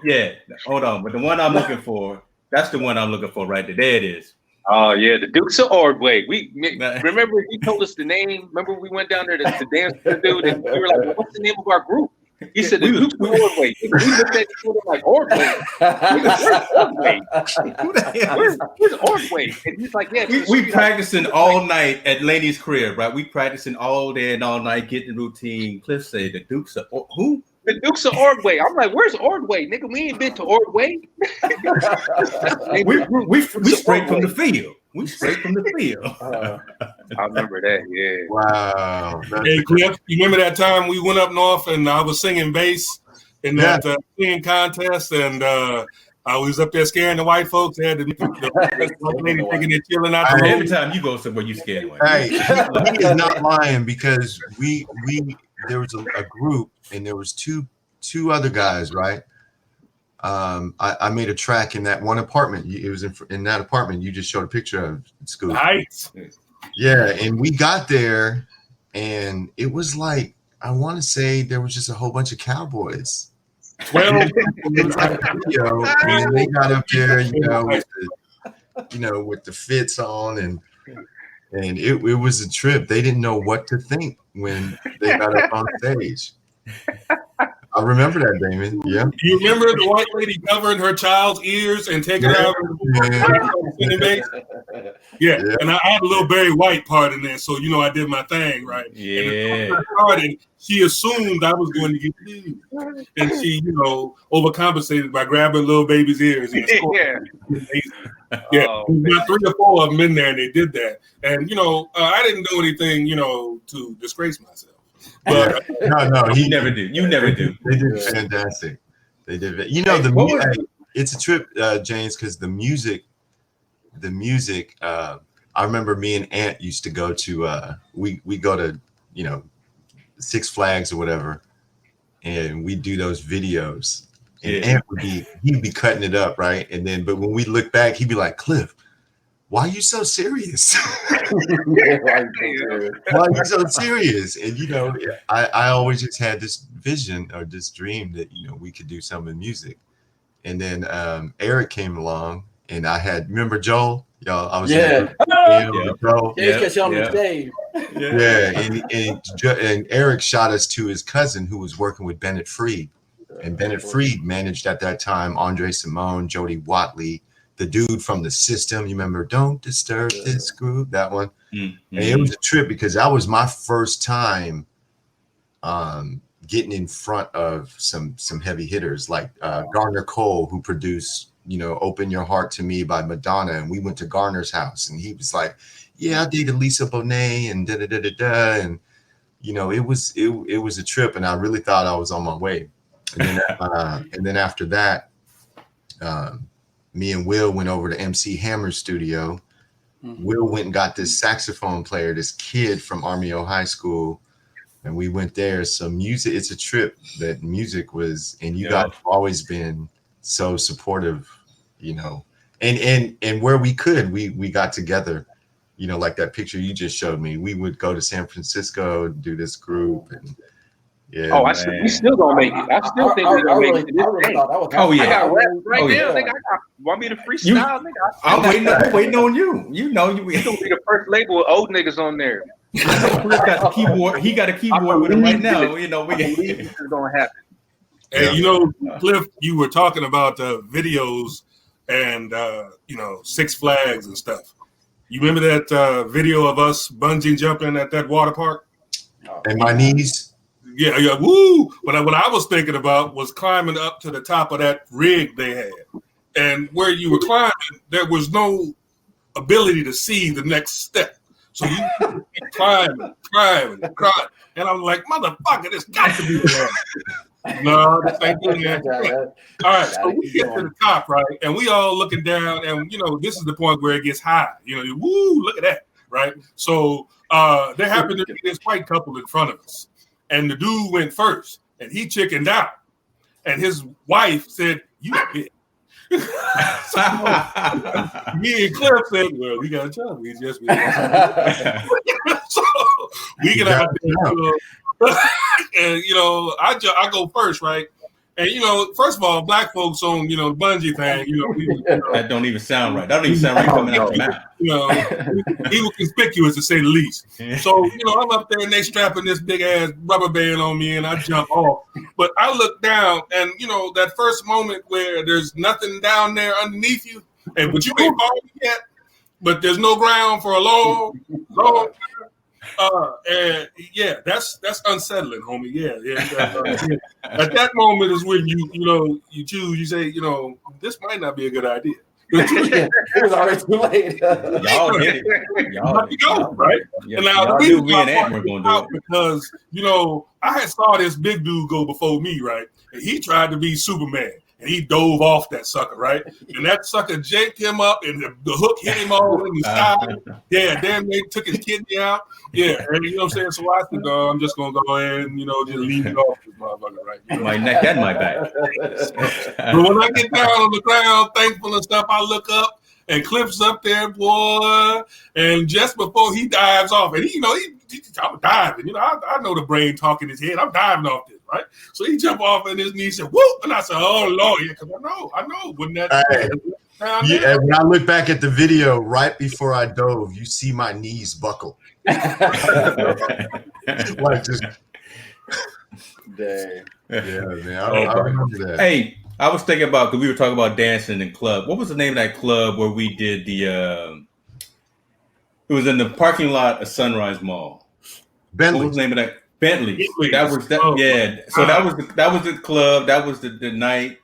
S1: Yeah. Hold on. But the one I'm looking for, that's the one I'm looking for right there. There it is.
S3: Oh yeah, the Dukes of Ordway. Remember he told us the name. Remember we went down there to dance with the dude, and we were like, well, "What's the name of our group?" He said, "The Dukes of Ordway." We looked at each other like, "Ordway? Where's Ordway?" And he's like, "Yeah."
S1: We practicing all night at Laney's crib, right? We practicing all day and all night, getting the routine. Cliff said, "The Dukes of who?"
S3: The Dukes of Ordway. I'm like, "Where's Ordway, nigga? We ain't been to Ordway."
S1: we straight from the field. We straight from the field.
S3: I remember that. Yeah.
S5: Wow.
S4: Hey, Cliff, you remember that time we went up north and I was singing bass in that singing contest, and I was up there scaring the white folks. They had the white lady thinking they're chilling out the room.
S1: Every time you go somewhere, you scared away.
S5: Hey, he is not lying, because there was a group, and there was two other guys, right? I made a track in that one apartment. It was in that apartment you just showed a picture of at school.
S4: Nice.
S5: Yeah, and we got there, and it was like, I want to say there was just a whole bunch of cowboys.
S4: Well,
S5: and they got up there, with the fits on, and it was a trip. They didn't know what to think when they got up on stage. I remember that, Damon. Yeah.
S4: You remember the white lady covering her child's ears and taking out? Yeah. And I had a little Barry White part in there, so I did my thing, right?
S1: Yeah.
S4: And started, she assumed I was going to get nude, and she, overcompensated by grabbing little baby's ears.
S3: Yeah.
S4: Yeah, we got 3 or 4 of them in there, and they did that. And I didn't do anything, to disgrace myself. But
S5: no,
S1: he never do. You never do.
S5: They did fantastic. They did. It's a trip, James, because the music. I remember me and Ant used to go to. We go to Six Flags or whatever, and we do those videos. And Ant he'd be cutting it up, right? And then, but when we look back, he'd be like, "Cliff, why are you so serious? Why are you so serious?" And I always just had this vision or this dream that we could do some in music. And then Eric came along, and I had, remember Joel? Y'all, I was
S2: Joel.
S5: Catch on the stage. And Eric shot us to his cousin who was working with Bennett Freed, and Bennett Freed managed at that time Andre Simone, Jody Watley, the dude from The System. You remember "Don't Disturb This Groove"? That one. Mm-hmm. And it was a trip because that was my first time getting in front of some heavy hitters like Gardner Cole, who produced Open Your Heart to Me by Madonna. And we went to Garner's house and he was like, yeah, I dated Lisa Bonet and da-da-da-da-da. And, it was a trip and I really thought I was on my way. And then after that, me and Will went over to MC Hammer's studio. Will went and got this saxophone player, this kid from Armio High School. And we went there. So music, it's a trip that music was, and you guys have always been so supportive, and where we could, we got together, like that picture you just showed me. We would go to San Francisco, do this group, and
S3: we still gonna make it. I still think we're gonna make it. I got rap right now. Nigga, want me to freestyle? Nigga,
S1: I'm waiting on you.
S3: You gonna be the first label with old niggas on there.
S1: Chris got the keyboard. He got a keyboard with him right now.
S3: This is gonna happen.
S4: And Cliff, you were talking about videos and Six Flags and stuff. You remember that video of us bungee jumping at that water park?
S5: And my knees.
S4: Yeah, woo! But what I was thinking about was climbing up to the top of that rig they had, and where you were climbing, there was no ability to see the next step. So you keep climbing, and I'm like, motherfucker, this got to be the one. No, this ain't doing that. All right, so we get to the top, right, and we all looking down, and this is the point where it gets high. Woo! Look at that, right? So there happened to be this white couple in front of us. And the dude went first, and he chickened out. And his wife said, "You a bitch." So me and Cliff said, "Well, we got a job. We just so we get out there, and I go first, right? And first of all, black folks on the bungee thing,
S1: that don't even sound right. That don't even sound right coming out of the mouth. He was conspicuous to say the least.
S4: So I'm up there and they strapping this big ass rubber band on me, and I jump off. But I look down, and that first moment where there's nothing down there underneath you, but you ain't falling yet, but there's no ground for a long time. And that's unsettling, homie. Yeah. At that moment is when you choose. You say, this might not be a good idea.
S2: It was already too late.
S1: Y'all did it. Y'all
S4: go right.
S1: Yeah,
S4: and now
S1: y'all
S4: the
S1: knew
S4: reason
S1: me and Ant were going to do it
S4: because I had saw this big dude go before me, right, and he tried to be Superman. And he dove off that sucker, right? And that sucker janked him up, and the hook hit him all in the side. Yeah, then they took his kidney out. Yeah, and you know what I'm saying? So I said, I'm just going to go ahead and, just leave it off this motherfucker, right?
S1: My neck and my back.
S4: But when I get down on the ground, thankful and stuff, I look up, and Cliff's up there, boy. And just before he dives off, and I'm diving. I know the brain talking in his head. I'm diving off this, right? So he jumped off and his knee said, whoop. And I said, oh, Lord, yeah, because I know. Wouldn't that
S5: when I look back at the video right before I dove, you see my knees buckle. Like just
S2: dang.
S5: Yeah, man. I remember that.
S1: Hey, I was thinking about, because we were talking about dancing in club. What was the name of that club where we did the it was in the parking lot of Sunrise Mall.
S5: Bentley.
S1: What was the name of that? Bentley. That was that. Yeah. So that was the club. That was the night.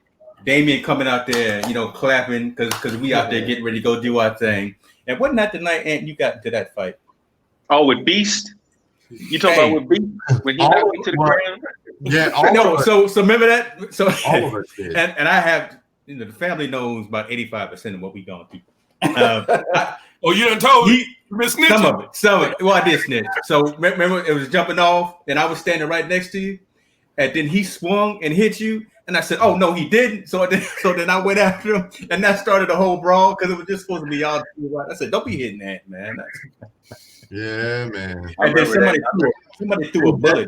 S1: Damian coming out there, clapping because we out there getting ready to go do our thing. And wasn't that the night, Ant, you got into that fight?
S3: Oh, with Beast? You talking about with Beast when he knocked me to the ground?
S5: Yeah.
S1: So remember that. So
S5: all of us did.
S1: And I have, the family knows about 85% of what we going through.
S4: You done told me.
S1: Some of it. Well, I did snitch. So remember, it was jumping off, and I was standing right next to you, and then he swung and hit you, and I said, "Oh no, he didn't." So then I went after him, and that started a whole brawl because it was just supposed to be all. I said, "Don't be hitting that, man."
S5: Yeah, man.
S1: And then somebody threw a bullet.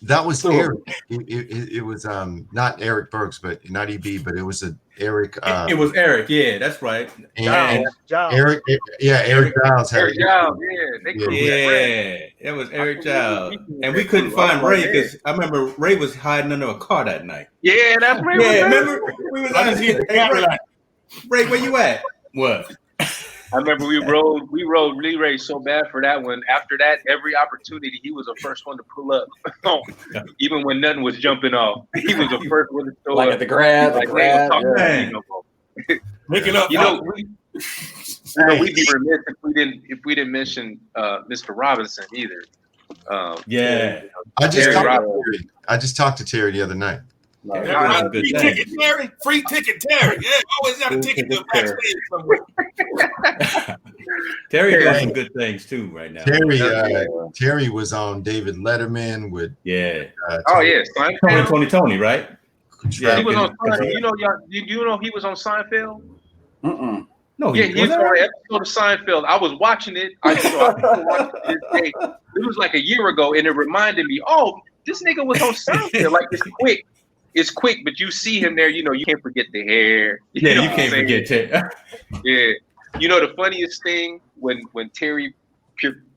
S5: That was Eric. It was not Eric Burks, but not EB, but it was Eric.
S1: It was Eric. Yeah, that's right.
S5: And
S6: Giles.
S5: Eric. Yeah, Eric Giles.
S3: Eric Giles.
S1: Yeah, it was Eric Giles, and we couldn't find Ray because I remember Ray was hiding under a car that night.
S3: Yeah, that's Ray.
S1: Yeah, remember we was out here. Ray, where you at? What?
S3: I remember we rode Lee Ray so bad for that one. After that, every opportunity, he was the first one to pull up. Even when nothing was jumping off, he was the first one to show
S2: like
S3: up.
S2: At the grab,
S3: like,
S2: yeah.
S4: Make it up.
S3: You know, we'd be remiss if we didn't mention Mr. Robinson either.
S1: Yeah.
S5: I just talked to Terry the other night.
S4: Free ticket, Terry. Free ticket, Terry. Yeah, always got a ticket to backstage somewhere.
S1: Terry doing some good things too right now.
S5: Terry was on David Letterman with
S1: Tony, right?
S3: Yeah, he was on. You know he was on Seinfeld.
S1: No,
S3: he was on an episode of Seinfeld. I was watching it. I watched it this day. It was like a year ago, and it reminded me, oh, this nigga was on Seinfeld. Like it's quick, but you see him there. You know, you can't forget the hair. You
S1: can't forget Terry.
S3: Yeah, you know the funniest thing when Terry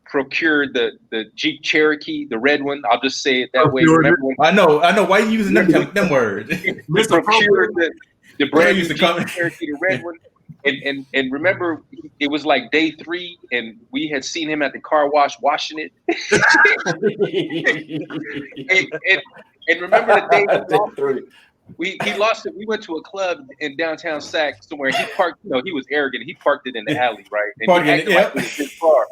S3: procured the Jeep Cherokee, the red one. I'll just say it that way. Remember
S1: I know. Why are you using them words?
S3: Procured the brand new Jeep Cherokee, the red one. And remember, it was like day 3, and we had seen him at the car wash washing it. and remember the day he lost it. We went to a club in downtown Sac somewhere. He parked. You know, he was arrogant. He parked it in the alley, right? And he acted like it was his car.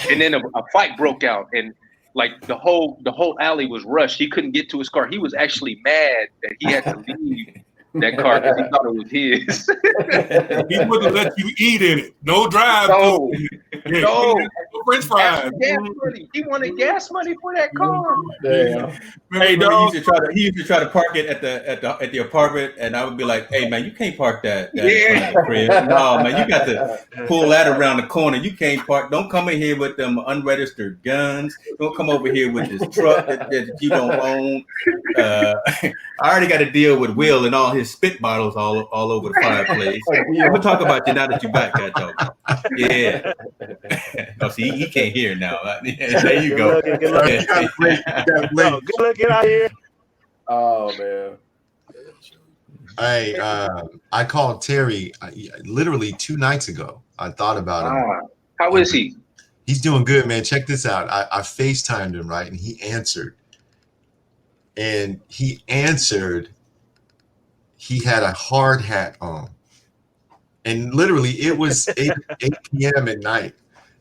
S3: And then a fight broke out, and like the whole alley was rushed. He couldn't get to his car. He was actually mad that he had to leave that car because he thought it was his.
S4: He wouldn't let you eat in it. No drive.
S3: No.
S4: French fries.
S3: He wanted gas money for that car.
S1: Yeah. Hey, dog. He used to try to park it at the apartment, and I would be like, "Hey, man, you can't park that in the crib. No, man, you got to pull that around the corner. You can't park. Don't come in here with them unregistered guns. Don't come over here with this truck that you don't own." I already got to deal with Will and all his spit bottles all over the fireplace. We'll talk about you now that you're back, dog. Yeah. Oh, see, he can't hear now. There you go.
S6: Good luck, get out here.
S2: Oh man.
S5: I called Terry literally 2 nights ago. I thought about him.
S3: How is he?
S5: He's doing good, man. Check this out. I FaceTimed him, right? And he answered. He had a hard hat on. And literally it was 8 p.m. at night.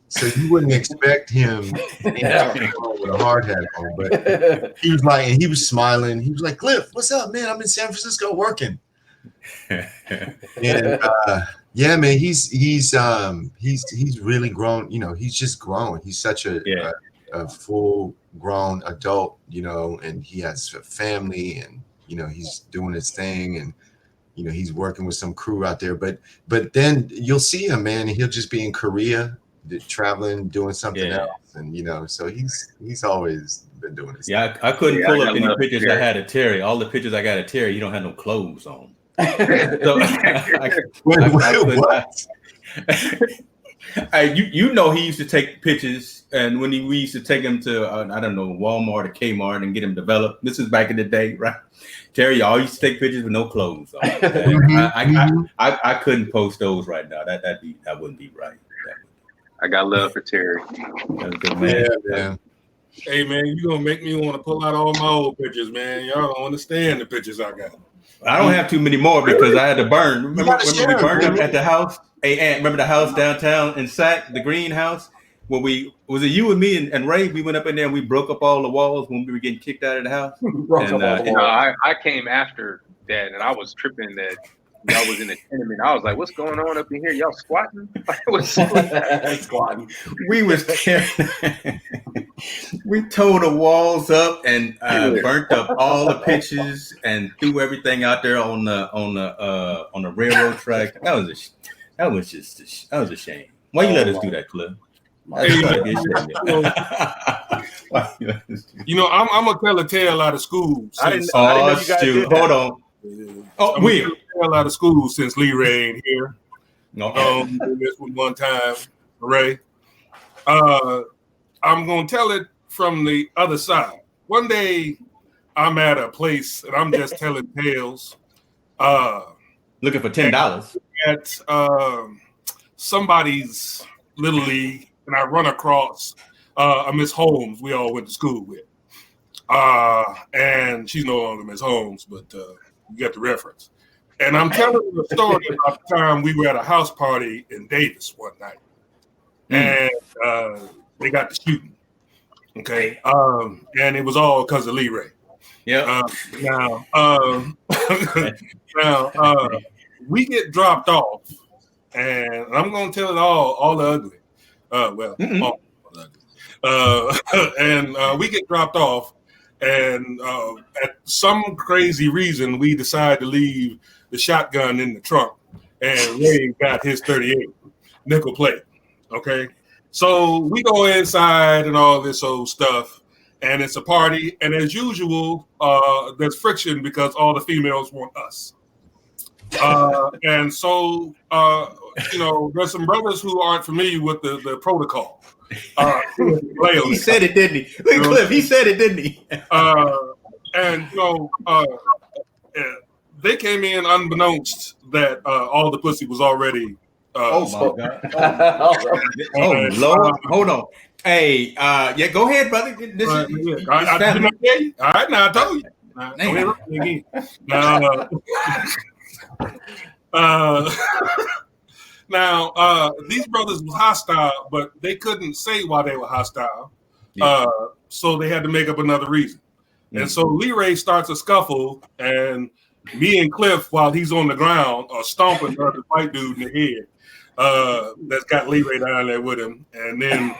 S5: So you wouldn't expect him with a hard hat on, but he was like, and he was smiling. He was like, "Cliff, what's up, man? I'm in San Francisco working." And yeah, man, he's really grown. You know, he's just grown. He's such a full grown adult, you know, and he has a family, and you know, he's doing his thing, and you know, he's working with some crew out there. But then you'll see him, man, and he'll just be in Korea, traveling, doing something else, and you know, so he's always been doing this.
S1: Yeah, I couldn't pull up any pictures I had of Terry. All the pictures I got of Terry, he don't have no clothes on. So you know, he used to take pictures, and when we used to take him to I don't know, Walmart or Kmart and get him developed. This is back in the day, right? Terry always used to take pictures with no clothes on. I couldn't post those right now. That wouldn't be right.
S3: I got love for Terry.
S1: That's good, man.
S5: Yeah.
S4: Hey, man, you gonna make me want to pull out all my old pictures, man. Y'all don't understand the pictures I got.
S1: I don't have too many more because I had to burn. Remember we burned them at the house? Hey, Aunt, remember the house downtown in Sac, the greenhouse? Where was it you and me and Ray? We went up in there and we broke up all the walls when we were getting kicked out of the house.
S3: I came after that, and I was tripping that y'all was in the tenement. I was like, "What's going on up in here? Y'all squatting?"
S2: Squatting.
S1: We was we tore the walls up and burnt up all the pictures and threw everything out there on the railroad track. That was a shame. Why you let us do that, Cliff?
S4: You know, I'm gonna tell a tale out of school.
S6: I didn't know you guys did that.
S1: Hold on.
S4: I'm gonna tell a tale out of school since Lee Ray ain't here. This one one time, Ray. I'm gonna tell it from the other side. One day, I'm at a place and I'm just telling tales.
S1: Looking for $10
S4: at somebody's little league. And I run across a Miss Holmes we all went to school with. And she's no longer Miss Holmes, but you get the reference. And I'm telling you a story about the time we were at a house party in Davis one night, and they got to shooting. Okay, and it was all because of Lee Ray.
S1: Yeah.
S4: Now, we get dropped off, and I'm gonna tell it all the ugly. All the ugly. And we get dropped off, and at some crazy reason, we decide to leave the shotgun in the trunk, and Ray got his 38 nickel plate. Okay, so we go inside and all this old stuff, and it's a party, and as usual, there's friction because all the females want us. And so, there's some brothers who aren't familiar with the protocol.
S1: He said it, didn't he? Look, Cliff, he said it, didn't he?
S4: They came in unbeknownst that all the pussy was already.
S1: Oh my God! Oh Lord! Hold on. Hey, go ahead, brother.
S4: I all right, now I told you. Now, these brothers was hostile, but they couldn't say why they were hostile. So they had to make up another reason. And so Lee Ray starts a scuffle, and me and Cliff, while he's on the ground, are stomping the white dude in the head. That's got Lee Ray down there with him. And then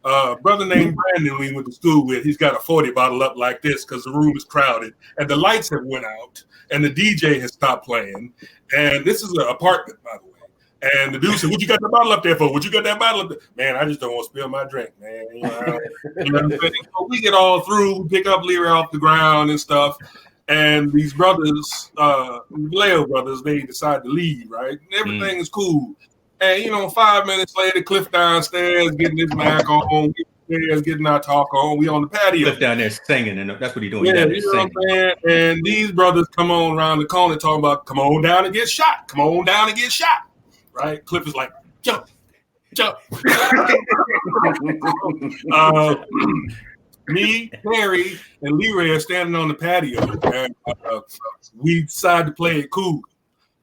S4: brother named Brandon we went to school with, he's got a 40 bottle up like this because the room is crowded and the lights have went out and the DJ has stopped playing. And this is an apartment, by the way. And the dude said, what you got that bottle up there for? What you got that bottle up there? Man, I just don't want to spill my drink, man. You know what I'm saying? So we get all through, we pick up Lee Ray off the ground and stuff. And these brothers, Leo brothers, they decide to leave, right? And everything is cool. And, 5 minutes later, Cliff downstairs getting his mic on, getting our talk on. We on the patio.
S1: Cliff down there singing, and that's what he's doing.
S4: Yeah, you know what I'm saying? And these brothers come on around the corner talking about, come on down and get shot. Come on down and get shot. Right? Cliff is like, jump. Me, Terry, and Lee Ray are standing on the patio, and we decide to play it cool.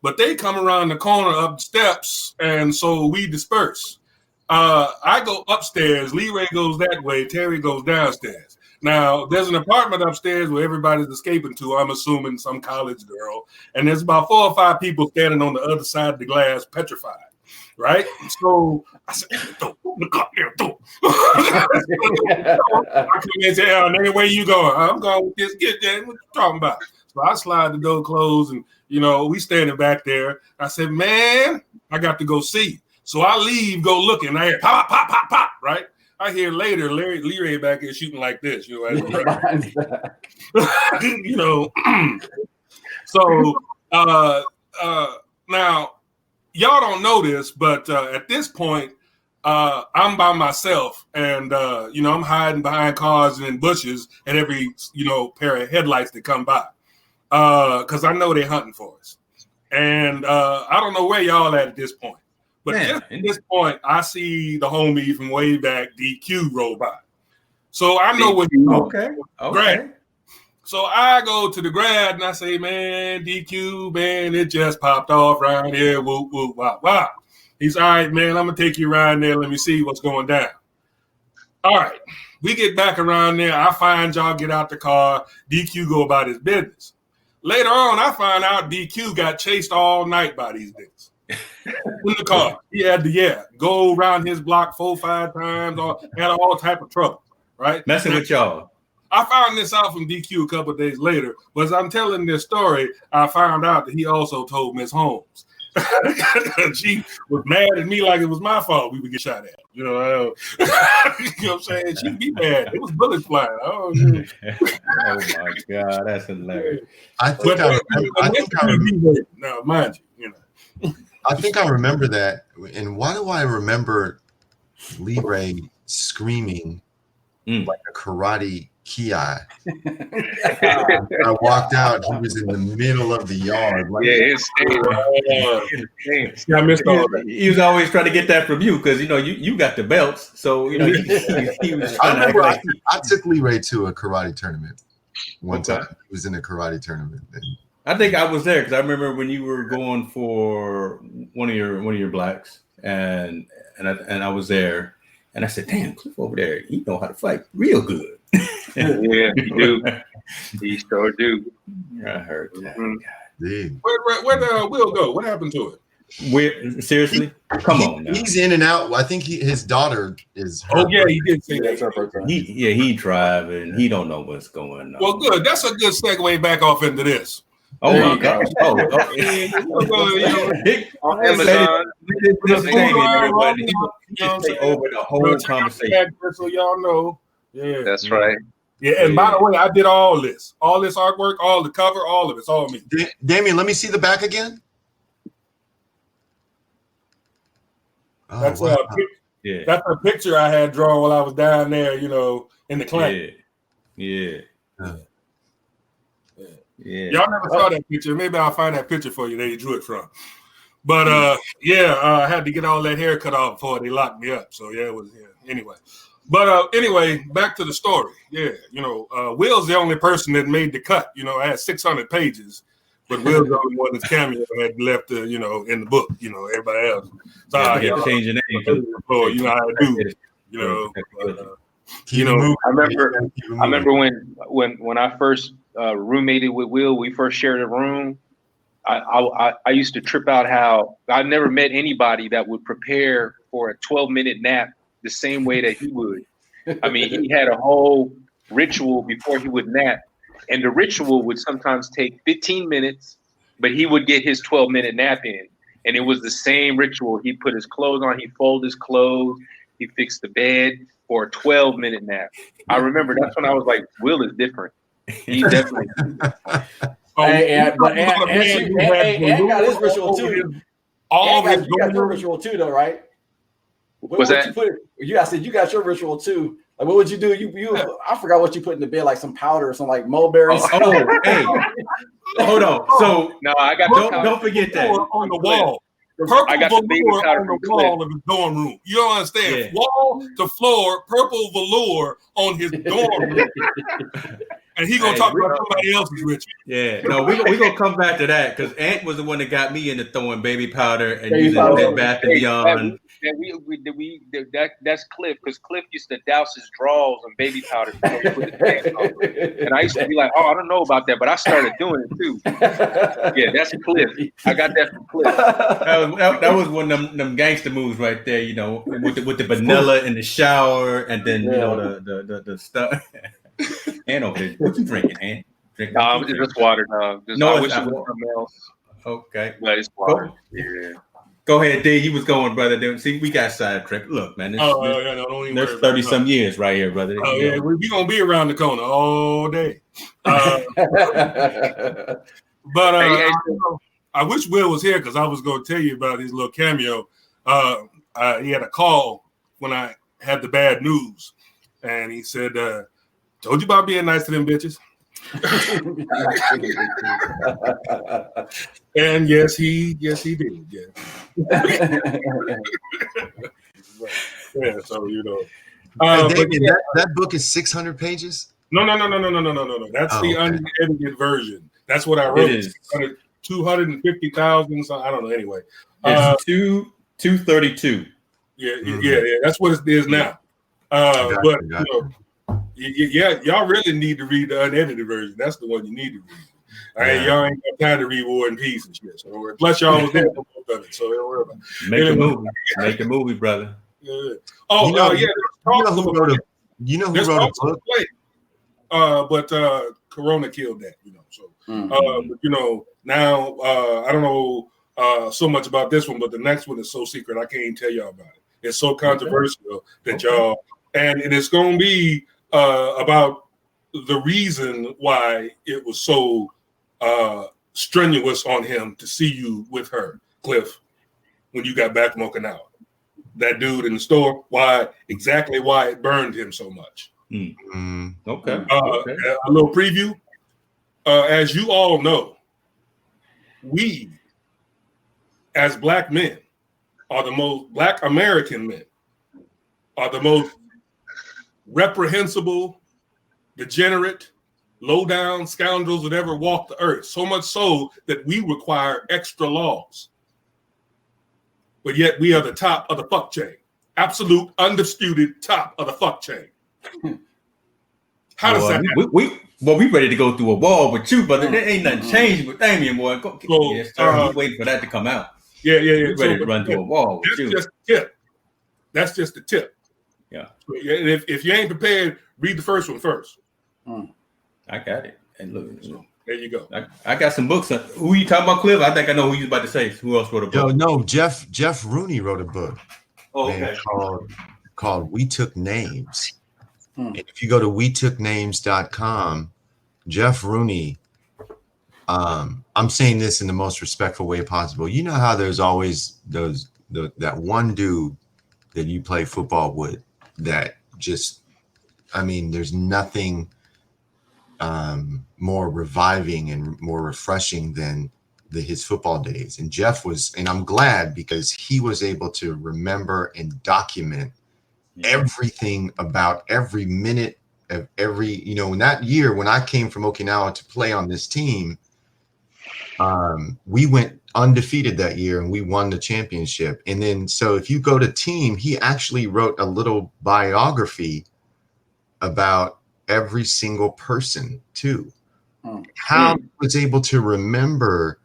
S4: But they come around the corner up the steps, and so we disperse. I go upstairs. Lee Ray goes that way. Terry goes downstairs. Now, there's an apartment upstairs where everybody's escaping to, I'm assuming some college girl, and there's about 4 or 5 people standing on the other side of the glass, petrified. Right? So I said, look up there, I come in and say, where you going? I'm going with this, get there. What you talking about? So I slide the door closed and, we standing back there. I said, man, I got to go see. So I leave, go looking. I hear pop, pop, pop, pop, right? I hear later, Lee Ray back here shooting like this. So now, y'all don't know this, but at this point, I'm by myself, and I'm hiding behind cars and in bushes at every pair of headlights that come by, because I know they're hunting for us. And I don't know where y'all at this point, but just at this point, I see the homie from way back, DQ, roll by. So I know what he's doing. Okay. So I go to the grad and I say, man, DQ, man, it just popped off around here. Whoop, whoop, wop, wop. He's all right, man, I'm going to take you around there. Let me see what's going down. All right. We get back around there. I find y'all get out the car. DQ go about his business. Later on, I find out DQ got chased all night by these niggas. In the car. He had to, go around his block 4 or 5 times. Had all type of trouble, right?
S1: Messing with y'all.
S4: I found this out from DQ a couple of days later, but as I'm telling this story, I found out that he also told Miss Holmes. She was mad at me like it was my fault we would get shot at. You know what I'm saying? She'd be mad. It was bullets flying. Oh my
S1: God, that's hilarious.
S5: I think I remember that. And why do I remember Lee Ray screaming like a karate ki? I walked out. He was in the middle of the yard.
S4: I missed all that.
S1: He was always trying to get that from you because you got the belts. So he was trying to act like
S5: I took Lee Ray to a karate tournament one time. He was in a karate tournament. And
S1: I think I was there because I remember when you were going for one of your blacks, and I was there, and I said, "Damn, Cliff over there, he know how to fight real good."
S3: Yeah, he do. He sure do.
S1: I heard that.
S3: Mm-hmm.
S4: Where the Will go? What happened to it?
S1: Seriously? Come on now.
S5: He's in and out. I think his daughter is.
S4: Oh yeah, he did say that.
S1: He driving. He don't know what's going on.
S4: Well, good. That's a good segue back off into this.
S1: Oh my gosh! Oh,
S3: on Amazon.
S1: Over the whole conversation,
S4: so y'all know. Yeah,
S3: that's right.
S4: Yeah, and by the way, I did all this artwork, all the cover, all of it's all me.
S5: Damian, let me see the back again. Oh,
S4: that's
S5: wow.
S4: That's a picture I had drawn while I was down there, in the clinic.
S1: Yeah.
S4: Y'all never saw that picture. Maybe I'll find that picture for you that you drew it from. But I had to get all that hair cut off before they locked me up. So anyway. But anyway, back to the story. Yeah, Will's the only person that made the cut. I had 600 pages, but Will's the only one that's cameo had left in the book, everybody else. So I
S1: change your name.
S4: You know how I do.
S3: I remember when I first roommated with Will, we first shared a room. I used to trip out how I never met anybody that would prepare for a 12-minute nap the same way that he would. I mean, he had a whole ritual before he would nap, and the ritual would sometimes take 15 minutes, but he would get his 12-minute nap in, and it was the same ritual. He'd put his clothes on, he'd fold his clothes, he'd fix the bed for a 12-minute nap. I remember that's when I was like, Will is different. He definitely.
S2: And got his ritual too. You got your ritual too, though, right?
S3: What's that?
S2: I said you got your ritual too. Like, what would you do? You I forgot what you put in the bed, like some powder or some like mulberries.
S1: Hey, hold on. So
S3: no, I got
S1: don't forget that
S4: on the wall. Purple velour on the wall of his dorm room. You don't understand. Yeah. Wall to floor, purple velour on his dorm room. And he gonna talk about somebody else's ritual.
S1: Yeah, no, we gonna come back to that because Ant was the one that got me into throwing baby powder and using Bed Bath and Beyond.
S3: That's Cliff, because Cliff used to douse his drawers in baby powder before he put his pants on. And I used to be like, I don't know about that, but I started doing it too. Yeah, that's Cliff. I got that from Cliff.
S1: That was one of them gangster moves right there, with the vanilla in the shower, and then the stuff. And over there, what you drinking, Ant?
S3: Just water, dog. I wish it was something else.
S1: Okay,
S3: but it's water. Yeah.
S1: Go ahead, D. You was going, brother. See, we got sidetracked. Look, man. There's 30-some years right here, brother.
S4: Oh, yeah, we gonna be around the corner all day. But I wish Will was here because I was gonna tell you about his little cameo. He had a call when I had the bad news, and he said, "Told you about being nice to them bitches." And yes, he did. Yeah. Yeah. So
S5: that book is 600 pages.
S4: No. That's the unedited version. That's what I wrote. It is 250,000. So I don't know. Anyway,
S1: it's 232.
S4: Yeah. That's what it is now. But y'all really need to read the unedited version. That's the one you need to read. Y'all ain't got time to read War and Peace and shit. So plus y'all was there for both of it, so don't worry about it.
S1: Make a movie, brother.
S4: Yeah.
S5: You know who wrote a book?
S4: But Corona killed that. So but, now I don't know so much about this one, but the next one is so secret I can't even tell y'all about it. It's so controversial that y'all, and it's gonna be about the reason why it was so strenuous on him to see you with her, Cliff, when you got back from Okinawa. That dude in the store, why it burned him so much.
S1: Okay.
S4: A little preview. As you all know, we, as Black men, Black American men, are the most reprehensible, degenerate, low-down scoundrels that ever walked the earth, so much so that we require extra laws. But yet we are the top of the fuck chain. Absolute, undisputed top of the fuck chain. How does that happen?
S1: We ready to go through a wall with you, but there ain't nothing changed with Damian, boy. Yes, sir. He's waiting for that to come out.
S4: Yeah.
S1: We're ready to run through a wall with you.
S4: Just the tip. That's just the tip.
S1: Yeah.
S4: And if you ain't prepared, read the first one first.
S1: I got it. And look.
S4: There you go.
S1: I got some books. Who you talking about, Cliff? I think I know who you was about to say. Who else wrote a book?
S5: No, Jeff Rooney wrote a book.
S1: Oh, okay.
S5: Called We Took Names. And if you go to wetooknames.com, Jeff Rooney, I'm saying this in the most respectful way possible. You know how there's always that one dude that you play football with that just, I mean, there's nothing more reviving and more refreshing than his football days. And Jeff was, and I'm glad because he was able to remember and document everything about every minute of every, in that year when I came from Okinawa to play on this team, we went undefeated that year and we won the championship. And then, so if you go to team, he actually wrote a little biography about every single person too. How he was able to remember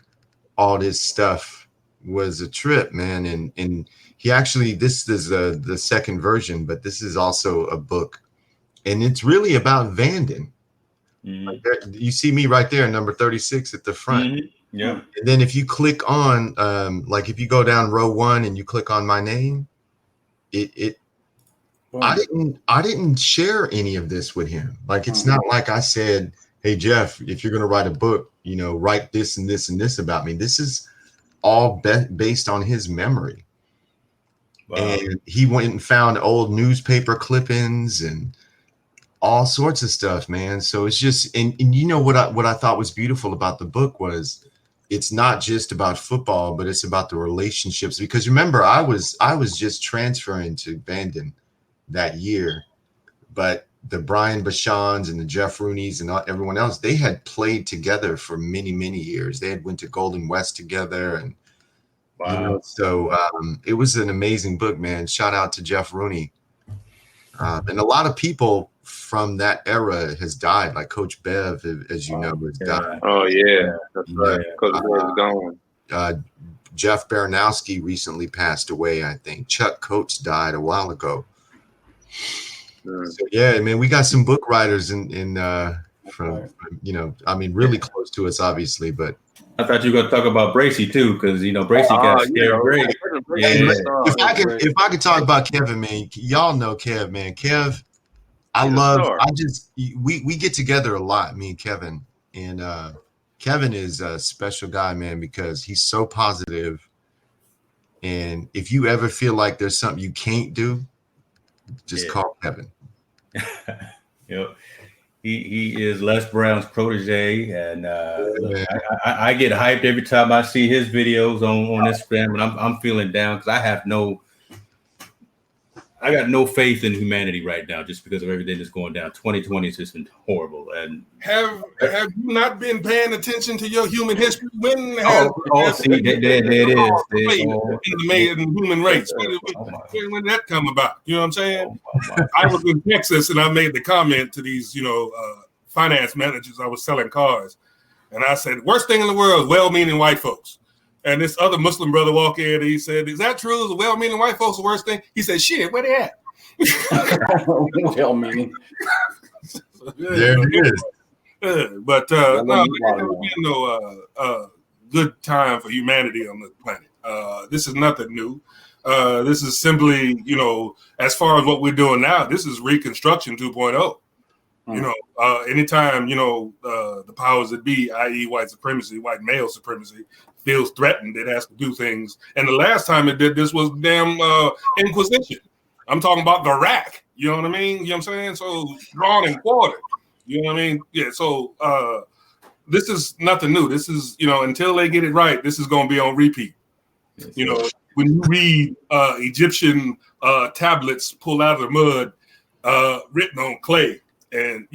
S5: all this stuff was a trip, man. And he actually, this is the second version, but this is also a book, and it's really about Vanden. Like you see me right there, number 36 at the front.
S1: Yeah.
S5: And then if you click on, like if you go down row 1 and you click on my name, I didn't share any of this with him. Like it's not like I said, hey Jeff, if you're gonna write a book, write this and this and this about me. This is all based on his memory. Wow. And he went and found old newspaper clippings and all sorts of stuff, man. So it's just, and what I thought was beautiful about the book was it's not just about football, but it's about the relationships. Because remember, I was just transferring to Vanden that year, but the Brian Bashans and the Jeff Rooneys and everyone else, they had played together for many, many years. They had went to Golden West together, and so it was an amazing book, man. Shout out to Jeff Rooney. And a lot of people from that era has died, like Coach Bev, as you know, has died.
S3: Oh yeah, that's right. Coach Bev is gone.
S5: Jeff Baranowski recently passed away, I think. Chuck Coates died a while ago. So yeah, man, we got some book writers from really close to us, obviously, but
S1: I thought you were going to talk about Bracy too, because Bracy got scared great.
S5: If I could talk about Kevin, man, y'all know Kev, man. Kev, we get together a lot, me and Kevin, and Kevin is a special guy, man, because he's so positive. And if you ever feel like there's something you can't do, just call Kevin.
S1: He is Les Brown's protege, and I get hyped every time I see his videos on Instagram, and I'm feeling down because I got no faith in humanity right now just because of everything that's going down. 2020 has just been horrible. And
S4: have you not been paying attention to your human history? When
S1: there it is.
S4: In human race. When did that come about? You know what I'm saying? I was in Texas and I made the comment to these, finance managers. I was selling cars, and I said, "Worst thing in the world, well-meaning white folks." And this other Muslim brother walked in and he said, "Is that true? Is the well-meaning white folks the worst thing?" He said, "Shit, where they at?"
S2: Well-meaning.
S5: There it is.
S4: But there's never been no good time for humanity on the planet. This is nothing new. This is simply, as far as what we're doing now, this is Reconstruction 2.0. Anytime, the powers that be, i.e. white supremacy, white male supremacy, feels threatened, it has to do things. And the last time it did this was damn Inquisition. I'm talking about the rack. You know what I mean? You know what I'm saying? So drawn and quartered. You know what I mean? Yeah. So this is nothing new. This is, until they get it right, this is going to be on repeat. When you read Egyptian tablets pulled out of the mud, written on clay, and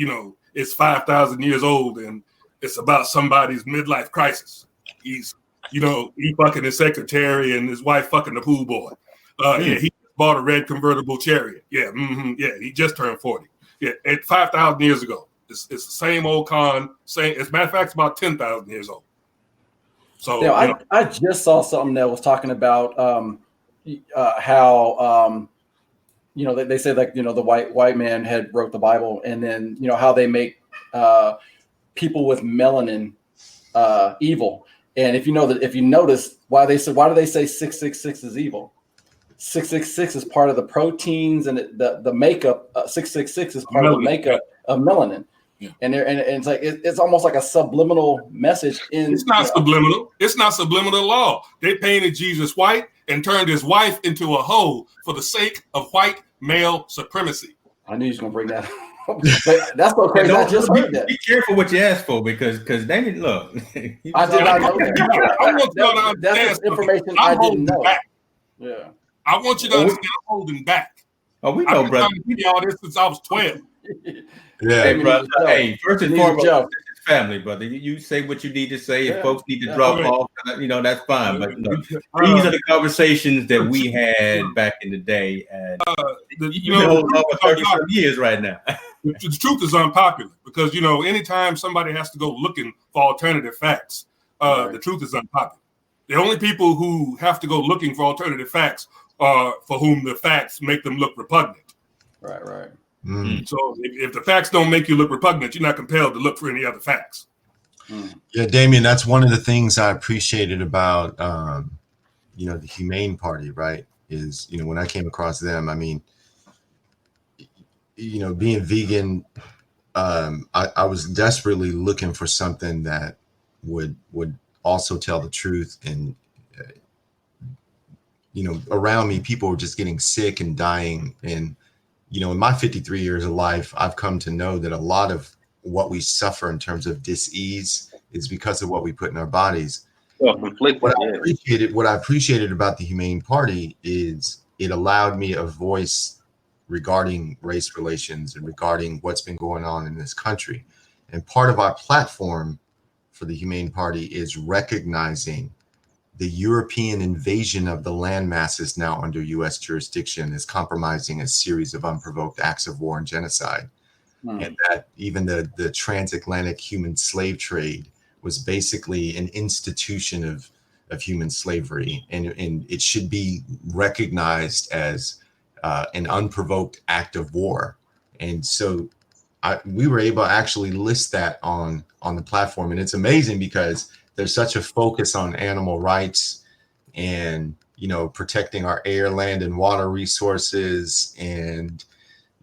S4: it's 5,000 years old and it's about somebody's midlife crisis. He's, he fucking his secretary and his wife fucking the pool boy. Yeah, he bought a red convertible chariot. Yeah, yeah, he just turned 40. Yeah, at 5,000 years ago. It's the same old con. As a matter of fact, it's about 10,000 years old. So
S2: I just saw something that was talking about how they said like the white man had wrote the Bible, and then how they make people with melanin evil. And if you notice why do they say 666 is evil? 666 is part of the proteins and the makeup. 666 is part of the makeup of melanin. Yeah. And it's like it's almost like a subliminal message.
S4: It's not subliminal. It's not subliminal at all. They painted Jesus white and turned his wife into a hoe for the sake of white male supremacy.
S2: I knew you was gonna bring that up. That's so crazy. I just heard that.
S1: Be careful what you ask for because they didn't look.
S2: I did not know that.
S4: I want y'all to understand
S2: that's information I didn't know.
S4: Back.
S2: Yeah.
S4: I want you to understand I'm holding back.
S1: Oh, we know, brother.
S4: I've been trying to give y'all this since I was 12.
S5: Yeah,
S1: hey, brother. Hey, first and foremost, this is family, brother. You say what you need to say. If folks need to drop off, that's fine. But these are the conversations that we had back in the day, and you've been holding on for 30-some years right now.
S4: The truth is unpopular because anytime somebody has to go looking for alternative facts, the truth is unpopular. The only people who have to go looking for alternative facts are for whom the facts make them look repugnant.
S2: Right.
S5: Mm.
S4: So if the facts don't make you look repugnant, you're not compelled to look for any other facts.
S5: Yeah, Damian, that's one of the things I appreciated about, the Humane Party, right? Is, when I came across them, I mean, being vegan, I was desperately looking for something that would also tell the truth. And, around me, people were just getting sick and dying. And, in my 53 years of life, I've come to know that a lot of what we suffer in terms of dis-ease is because of what we put in our bodies. What I appreciated about the Humane Party is it allowed me a voice regarding race relations and regarding what's been going on in this country. And part of our platform for the Humane Party is recognizing the European invasion of the land masses now under U.S. jurisdiction is compromising a series of unprovoked acts of war and genocide. And that even the transatlantic human slave trade was basically an institution of human slavery. And it should be recognized as an unprovoked act of war. And so we were able to actually list that on the platform. And it's amazing because there's such a focus on animal rights and, protecting our air, land, and water resources and,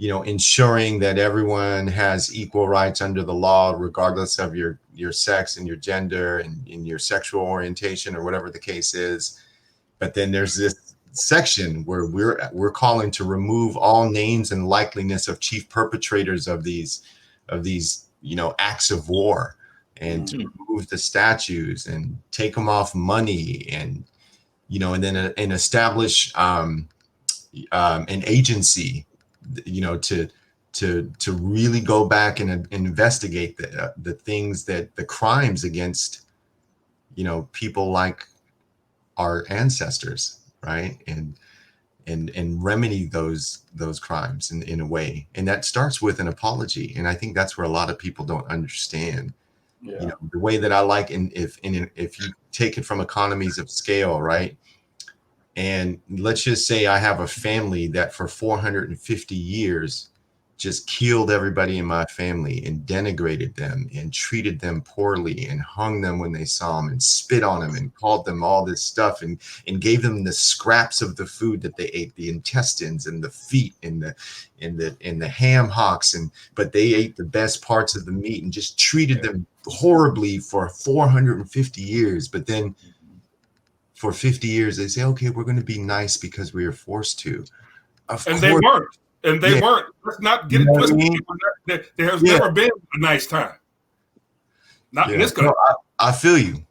S5: ensuring that everyone has equal rights under the law, regardless of your sex and your gender and your sexual orientation or whatever the case is. But then there's this section where we're calling to remove all names and likeliness of chief perpetrators of these acts of war, and to remove the statues and take them off money, and and establish an agency, to really go back and investigate the things that the crimes against people like our ancestors, right, and remedy those crimes in a way. And that starts with an apology, and I think that's where a lot of people don't understand. Yeah. The way that I like, and if you take it from economies of scale, right? And let's just say I have a family that for 450 years just killed everybody in my family and denigrated them and treated them poorly and hung them when they saw them and spit on them and called them all this stuff and gave them the scraps of the food that they ate, the intestines and the feet and the ham hocks, but they ate the best parts of the meat and just treated them horribly for 450 years. But then for 50 years they say, okay, we're going to be nice because we are forced to.
S4: They weren't. And they weren't. Let's not get it twisted. There has never been a nice time. Not in this country.
S5: No, I feel you.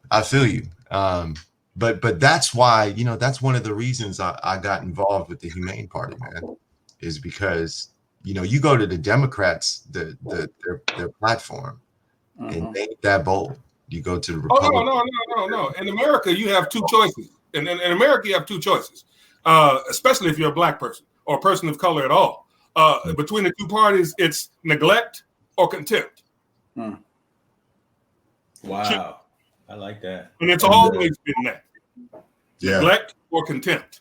S5: But that's why, that's one of the reasons I got involved with the Humane Party, man, is because, you go to the Democrats, their platform, and they ain't that bold. You go to the Republicans.
S4: No. In America, you have two choices. In America, you have two choices, especially if you're a black person or a person of color at all. Between the two parties, it's neglect or contempt.
S1: Wow. I like that.
S4: And it's always been that. Neglect or contempt.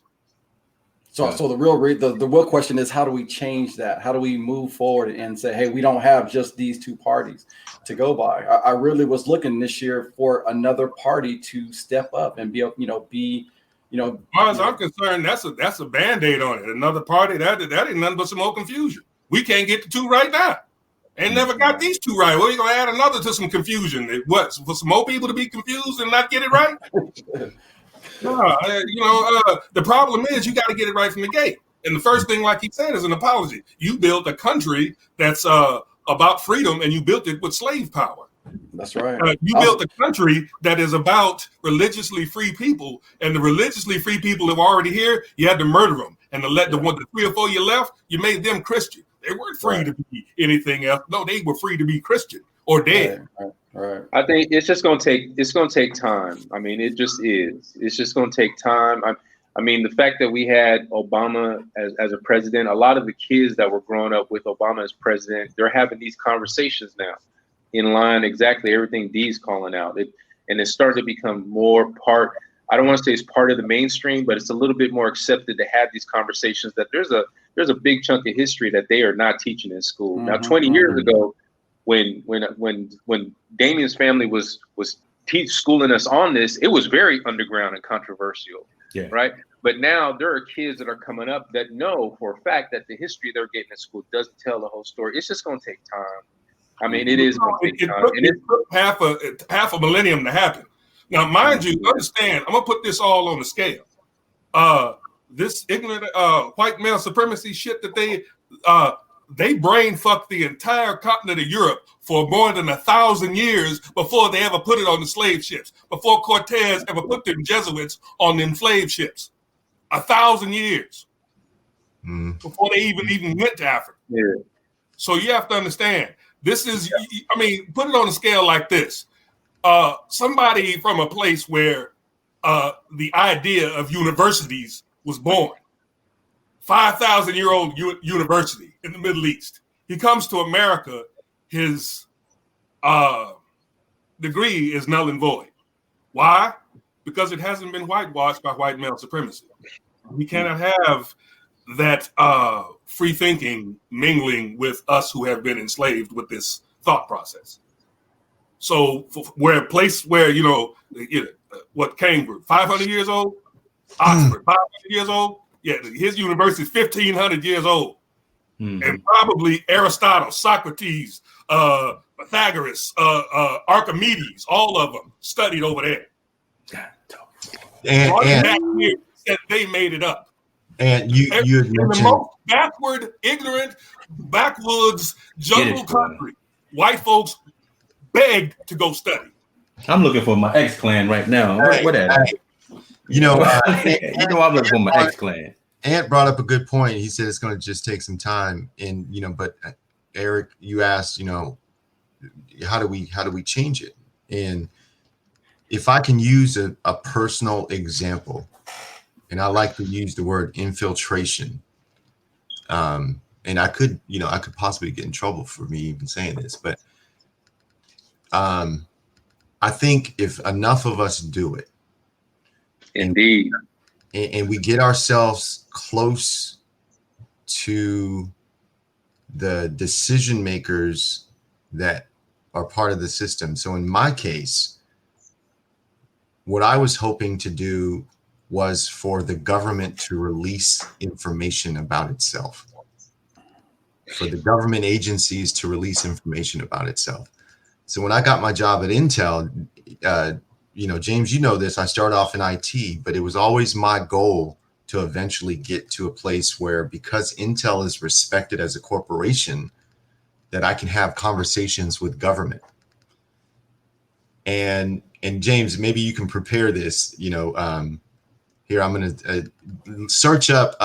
S2: So the real question is, how do we change that? How do we move forward and say, hey, we don't have just these two parties to go by? I really was looking this year for another party to step up and be. As
S4: far as I'm concerned, that's a Band-Aid on it. Another party, that ain't nothing but some more confusion. We can't get the two right now. Ain't never got these two right. Well, you're gonna add another to some confusion. What, for some more people to be confused and not get it right? The problem is you got to get it right from the gate. And the first thing, like he said, is an apology. You built a country that's about freedom, and you built it with slave power.
S2: That's right.
S4: You built a country that is about religiously free people, and the religiously free people that were already here, you had to murder them. And to let the 3 or 4 you left, you made them Christian. They weren't free to be anything else. No, they were free to be Christian or dead.
S2: Right.
S3: I think it's going to take time. I mean, it just is. It's just going to take time. I mean, the fact that we had Obama as a president, a lot of the kids that were growing up with Obama as president, they're having these conversations now in line exactly everything Dee's calling out. And it's starting to become more part. I don't want to say it's part of the mainstream, but it's a little bit more accepted to have these conversations that there's a big chunk of history that they are not teaching in school. Now, 20 years ago, when Damian's family was schooling us on this, it was very underground and controversial, right? But now there are kids that are coming up that know for a fact that the history they're getting in school doesn't tell the whole story. It's just going to take time. I mean, it is going to take time.
S4: It took half a millennium to happen. Now, mind you, understand, I'm going to put this all on the scale. This ignorant white male supremacy shit that they brain fucked the entire continent of Europe for more than 1,000 years before they ever put it on the slave ships, before Cortez ever put them Jesuits on them slave ships. 1,000 years before they even went to Africa.
S3: Yeah.
S4: So you have to understand, this is, I mean, put it on a scale like this. Somebody from a place where the idea of universities was born, 5,000-year-old university in the Middle East. He comes to America, his degree is null and void. Why? Because it hasn't been whitewashed by white male supremacy. We cannot have that free thinking mingling with us who have been enslaved with this thought process. So where a place where, what Cambridge, 500 years old? Oxford, 500 years old? Yeah, his university is 1,500 years old. And probably Aristotle, Socrates, Pythagoras, Archimedes, all of them studied over there.
S5: And
S4: they made it up.
S5: And you had mentioned
S4: the most backward, ignorant, backwoods, jungle country, white folks begged to go study.
S1: I'm looking for my X-Clan right now. What at? I'm looking for my X-Clan.
S5: Ant brought up a good point. He said it's going to just take some time, and but Eric, you asked, how do we change it? And if I can use a personal example, and I like to use the word infiltration, and I could possibly get in trouble for me even saying this, but I think if enough of us do it,
S3: indeed,
S5: and we get ourselves close to the decision makers that are part of the system. So in my case, what I was hoping to do was for the government to release information about itself, for the government agencies to release information about itself. So when I got my job at Intel, James, you know this, I started off in IT, but it was always my goal to eventually get to a place where, because Intel is respected as a corporation, that I can have conversations with government. And James, maybe you can prepare this, here, I'm going to search up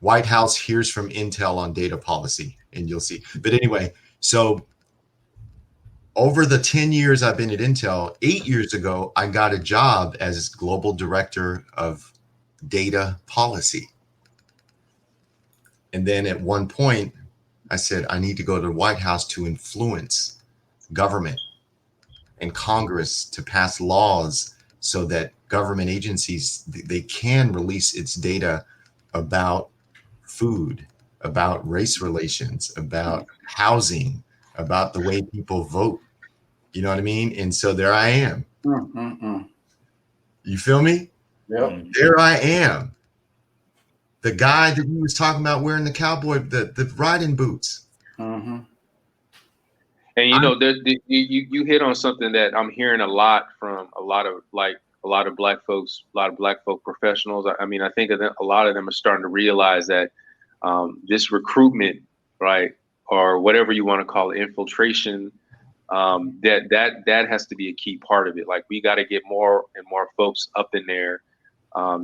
S5: White House hears from Intel on data policy, and you'll see. But anyway, so over the 10 years I've been at Intel, 8 years ago, I got a job as global director of data policy. And then at one point, I said, I need to go to the White House to influence government and Congress to pass laws so that government agencies, they can release its data about food, about race relations, about housing, about the way people vote. You know what I mean? And so there I am. You feel me?
S2: Yep.
S5: There I am. The guy that he was talking about wearing the cowboy, the riding boots.
S2: Mm-hmm.
S3: And you know, you hit on something that I'm hearing a lot from a lot of black folks, a lot of black folk professionals. I mean, I think a lot of them are starting to realize that this recruitment, right, or whatever you want to call it, infiltration, that has to be a key part of it. Like, we got to get more and more folks up in there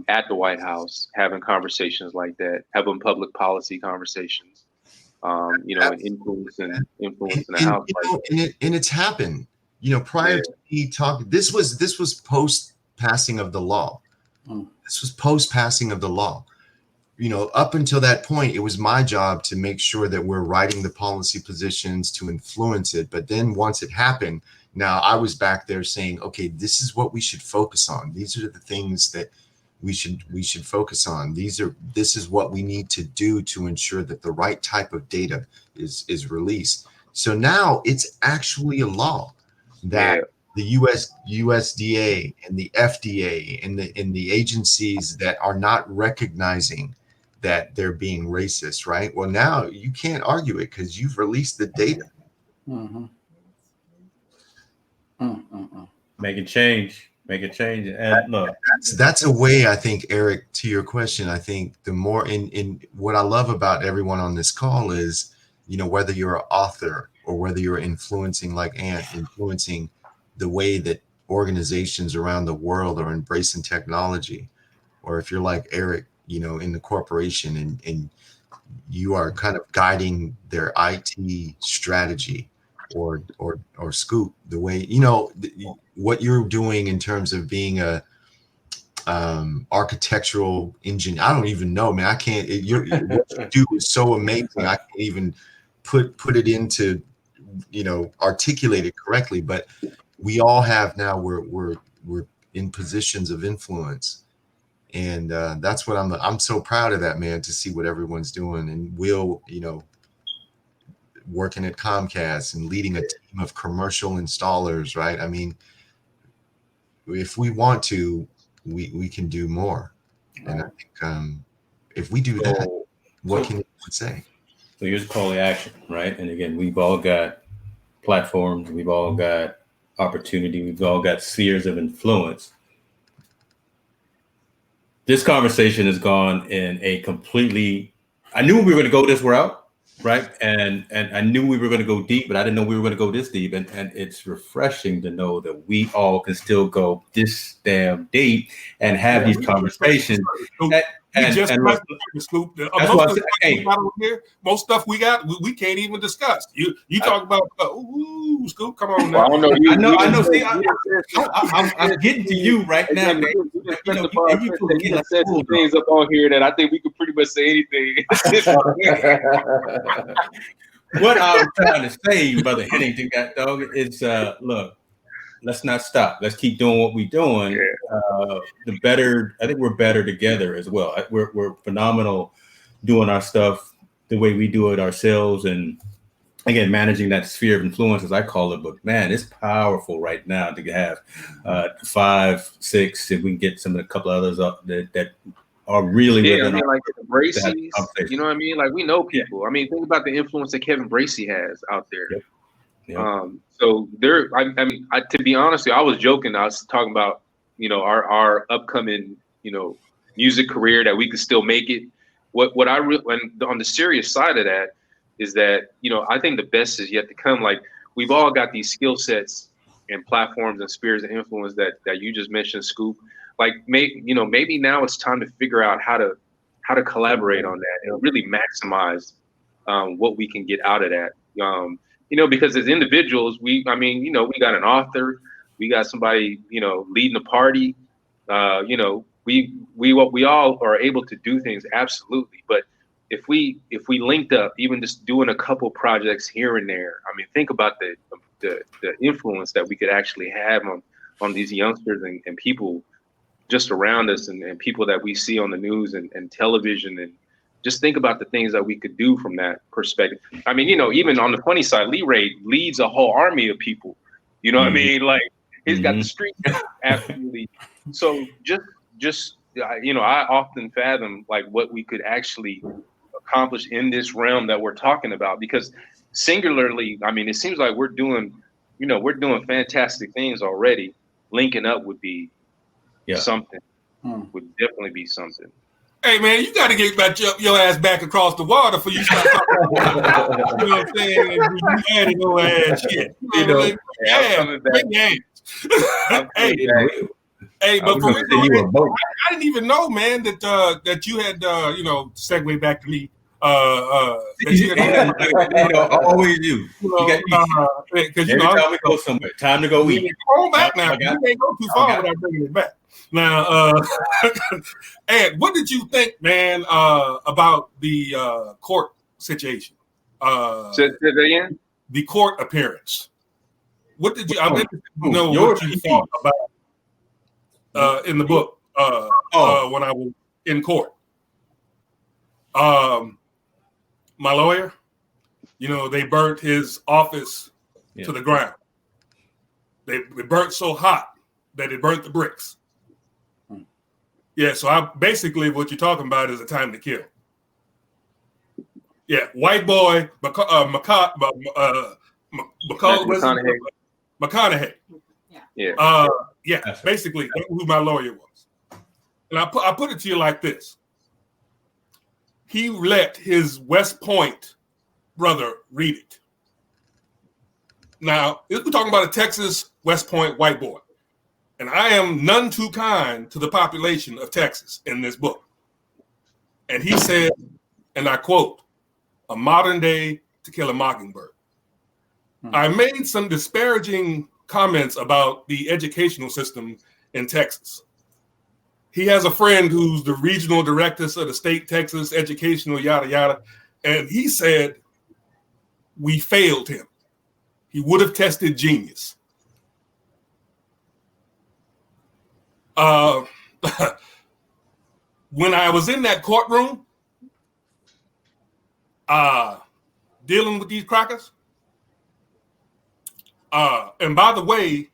S3: at the White House, having conversations like that, having public policy conversations, you know, and influencing the House.
S5: And it's happened, you know, prior to me talking, this was post passing of the law. This was post passing of the law. You know, up until that point, it was my job to make sure that we're writing the policy positions to influence it. But then once it happened, now I was back there saying, okay, this is what we should focus on. These are the things that we should focus on. This is what we need to do to ensure that the right type of data is released. So now it's actually a law that the USDA and the FDA and the agencies that are not recognizing that they're being racist, right? Well, now you can't argue it because you've released the data.
S1: Make a change. And look,
S5: that's a way, I think, Eric, to your question, I think the more in what I love about everyone on this call is, you know, whether you're an author or whether you're influencing influencing the way that organizations around the world are embracing technology, or if you're like Eric, you know, in the corporation and you are kind of guiding their IT strategy or Scoop, the way, you know, what you're doing in terms of being a architectural engineer. I don't even know, man. I can't. What you do is so amazing. I can't even put it into, you know, articulate it correctly. But we all have now. We're in positions of influence, and that's what I'm so proud of that, man. To see what everyone's doing, and Will, you know, working at Comcast and leading a team of commercial installers, right? I mean, if we want to, we can do more. And I think if we do that, what can you say?
S1: So here's a call to action, right? And again, we've all got platforms, we've all got opportunity, we've all got spheres of influence. This conversation has gone in a completely, I knew we were going to go this route, right? And I knew we were going to go deep, but I didn't know we were going to go this deep. And it's refreshing to know that we all can still go this damn deep and have these conversations.
S4: Most stuff we got, we can't even discuss. You talk about Scoop, come on now.
S3: Well,
S1: I know. See, I'm getting to you right now.
S3: You said some things up on here that I think we could pretty much say anything.
S1: What I'm trying to say, Brother Hennington, got dog, is look, let's not stop. Let's keep doing what we're doing. The better, I think we're better together as well. We're phenomenal doing our stuff the way we do it ourselves, and again, managing that sphere of influence, as I call it. But man, it's powerful right now to have 5, 6, if we can get a couple of others up that are really
S3: I mean, like Bracey, you know what I mean? Like, we know people. I mean, think about the influence that Kevin Bracey has out there. So there, I mean, to be honest, I was joking. I was talking about, you know, our upcoming, you know, music career, that we could still make it. What I really, on the serious side of that, is that, you know, I think the best is yet to come. Like, we've all got these skill sets and platforms and spheres of influence that you just mentioned, Scoop. Like, maybe now it's time to figure out how to how to collaborate on that and really maximize what we can get out of that. Because as individuals, we got an author, we got somebody, leading the party. We all are able to do things, absolutely. But if we linked up, even just doing a couple projects here and there, I mean, think about the influence that we could actually have on these youngsters and people just around us and people that we see on the news and television, and just think about the things that we could do from that perspective. I mean, even on the funny side, Lee Ray leads a whole army of people. You know what I mean? Like, he's got the street absolutely. So just I often fathom like what we could actually accomplish in this realm that we're talking about, because singularly, I mean, it seems like we're doing fantastic things already. Linking up would be something. Would definitely be something.
S4: Hey man, you got to get back your ass back across the water for you start talking about, you know what I'm saying? You added no ass shit. Hey, but for real, I didn't even know, man, that you had segue back to me.
S1: Always you.
S4: Because
S1: every time we go somewhere, time to go eat.
S4: Hold back now. You can't go too far without bringing it back. Now, Ed, what did you think, man, about the court situation?
S3: Say that again?
S4: The court appearance. What did you? I'm interested to know what you thought about in the book when I was in court. My lawyer, they burnt his office to the ground. They burnt so hot that it burnt the bricks. Yeah, so basically what you're talking about is a time to kill. Yeah, white boy, McConaughey. Yeah, basically that's who my lawyer was. And I put it to you like this. He let his West Point brother read it. Now, we're talking about a Texas West Point white boy. And I am none too kind to the population of Texas in this book. And he said, and I quote, "A modern day To Kill a Mockingbird." I made some disparaging comments about the educational system in Texas. He has a friend who's the regional director of the state Texas educational yada yada. And he said, we failed him. He would have tested genius. When I was in that courtroom, dealing with these crackers, and by the way,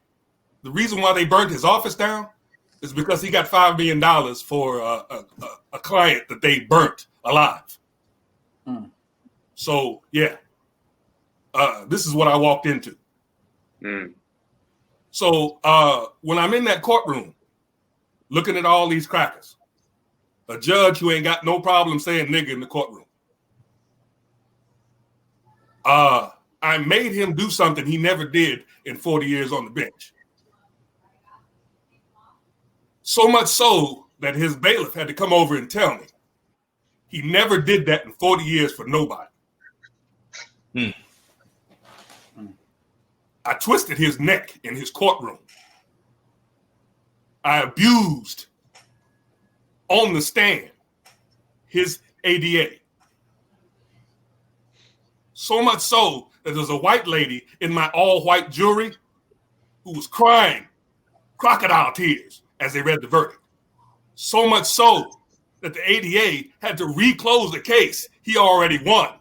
S4: the reason why they burned his office down is because he got $5 million for a client that they burnt alive. So yeah, this is what I walked into. So when I'm in that courtroom, looking at all these crackers, a judge who ain't got no problem saying nigga in the courtroom, I made him do something he never did in 40 years on the bench. So much so that his bailiff had to come over and tell me he never did that in 40 years for nobody. I twisted his neck in his courtroom. I abused on the stand his ADA. So much so that there's a white lady in my all-white jury who was crying crocodile tears as they read the verdict. So much so that the ADA had to reclose the case he already won.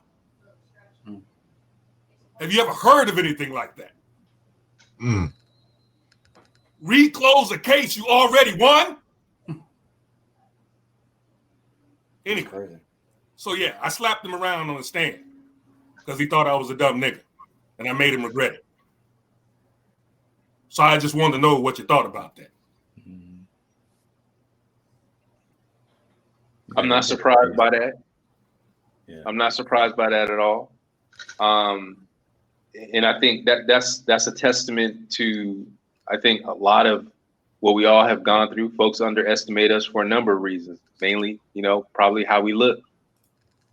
S4: Have you ever heard of anything like that? Reclose a case you already won? Anyway, so yeah, I slapped him around on the stand because he thought I was a dumb nigga, and I made him regret it. So I just wanted to know what you thought about that.
S3: I'm not surprised by that. Yeah. I'm not surprised by that at all. And I think that's a testament to, I think, a lot of what we all have gone through. Folks underestimate us for a number of reasons, mainly, probably how we look.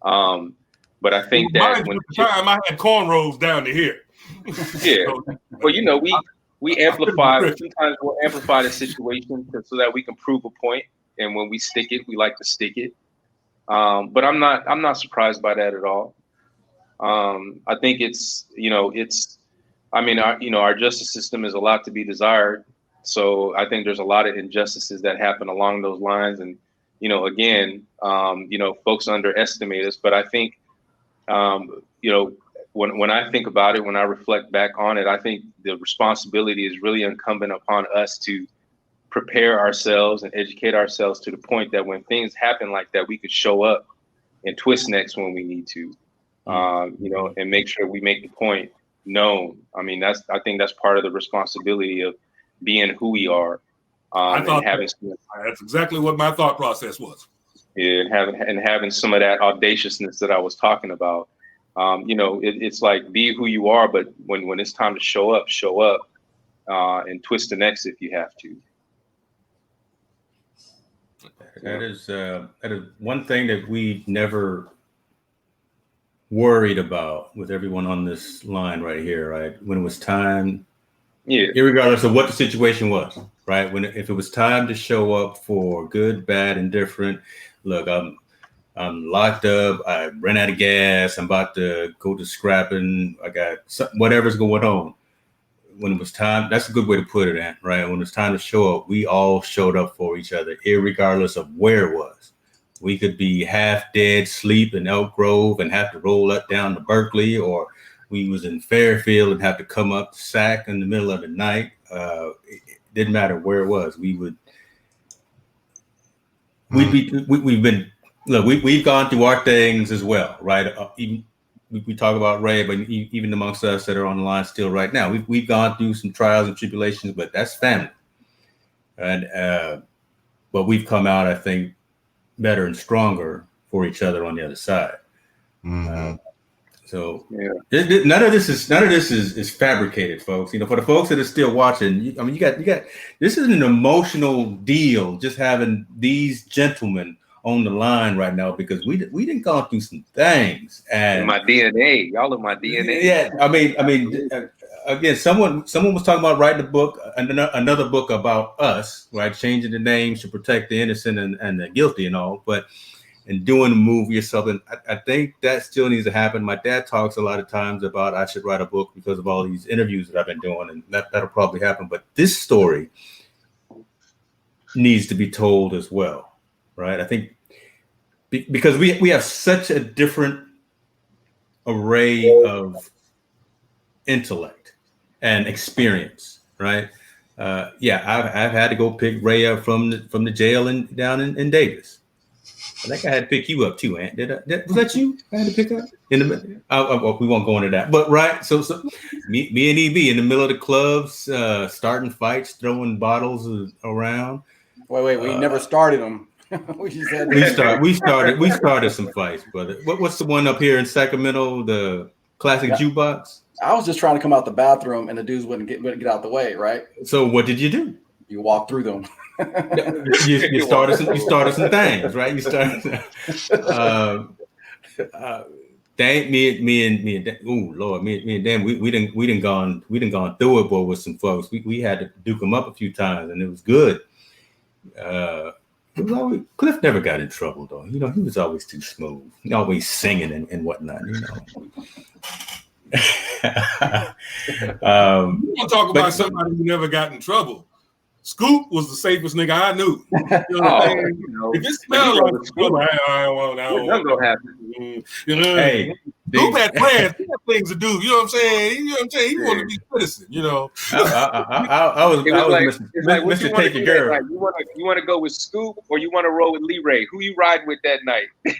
S3: But I think that when
S4: the time I had cornrows down to here.
S3: Yeah. Well, we amplify. Sometimes we'll amplify the situation so that we can prove a point. And when we stick it, we like to stick it. But I'm not surprised by that at all. I think our justice system is a lot to be desired. So I think there's a lot of injustices that happen along those lines. And, folks underestimate us. But I think, when I think about it, when I reflect back on it, I think the responsibility is really incumbent upon us to prepare ourselves and educate ourselves to the point that when things happen like that, we could show up and twist necks when we need to, and make sure we make the point known. I mean, I think that's part of the responsibility of being who we are. That's
S4: exactly what my thought process was.
S3: Yeah, and having some of that audaciousness that I was talking about. It's like be who you are, but when it's time to show up, and twist the necks if you have to.
S1: That is one thing that we never worried about with everyone on this line right here, right? When it was time, irregardless of what the situation was, right? If it was time to show up for good, bad, indifferent, look, I'm locked up. I ran out of gas. I'm about to go to scrapping. I got whatever's going on. When it was time, that's a good way to put it, Ant, right? When it's time to show up, we all showed up for each other, irregardless of where it was. We could be half dead, sleep in Elk Grove and have to roll up down to Berkeley, or we was in Fairfield and have to come up to Sac in the middle of the night. It didn't matter where it was. We've gone through our things as well, right? Even we talk about Ray, but even amongst us that are on the line still right now, we've gone through some trials and tribulations, but that's family. And but we've come out, I think, better and stronger for each other on the other side. Mm-hmm. None of this is fabricated, folks. For the folks that are still watching, you got this is an emotional deal just having these gentlemen on the line right now, because we didn't go through some things, and
S3: my DNA, y'all are my DNA.
S1: Yeah, again, someone was talking about writing a book, another book about us, right? Changing the names to protect the innocent and the guilty and all, and doing a movie or something. I think that still needs to happen. My dad talks a lot of times about I should write a book because of all these interviews that I've been doing, and that'll probably happen. But this story needs to be told as well. Right, I think because we have such a different array of intellect and experience, right? I've had to go pick Ray up from the jail down in Davis. I think I had to pick you up too, Ant. Was that you? I had to pick up in the middle. We won't go into that, but right. So me and EB in the middle of the clubs, starting fights, throwing bottles around.
S2: Wait, we never started them. We
S1: started some fights, brother. What's the one up here in Sacramento? The classic jukebox.
S2: I was just trying to come out the bathroom, and the dudes wouldn't get out the way, right?
S1: So what did you do?
S2: You walked through them.
S1: you started some things, right? You started. Me and Dan, oh Lord, me and Dan, we didn't gone through it, boy, with some folks. We had to duke them up a few times, and it was good. Cliff never got in trouble though. He was always too smooth. He always singing and whatnot.
S4: You want to talk about somebody who never got in trouble? Scoop was the safest nigga I knew. If it smelled like Scoop, I don't know.
S1: Hey,
S4: Scoop had plans. He had things to do. You know what I'm saying? He wanted to be citizen.
S1: I was Mr. Take Your Girl.
S3: Like, you want to go with Scoop or you want to roll with Lee Ray? Who you riding with that night? You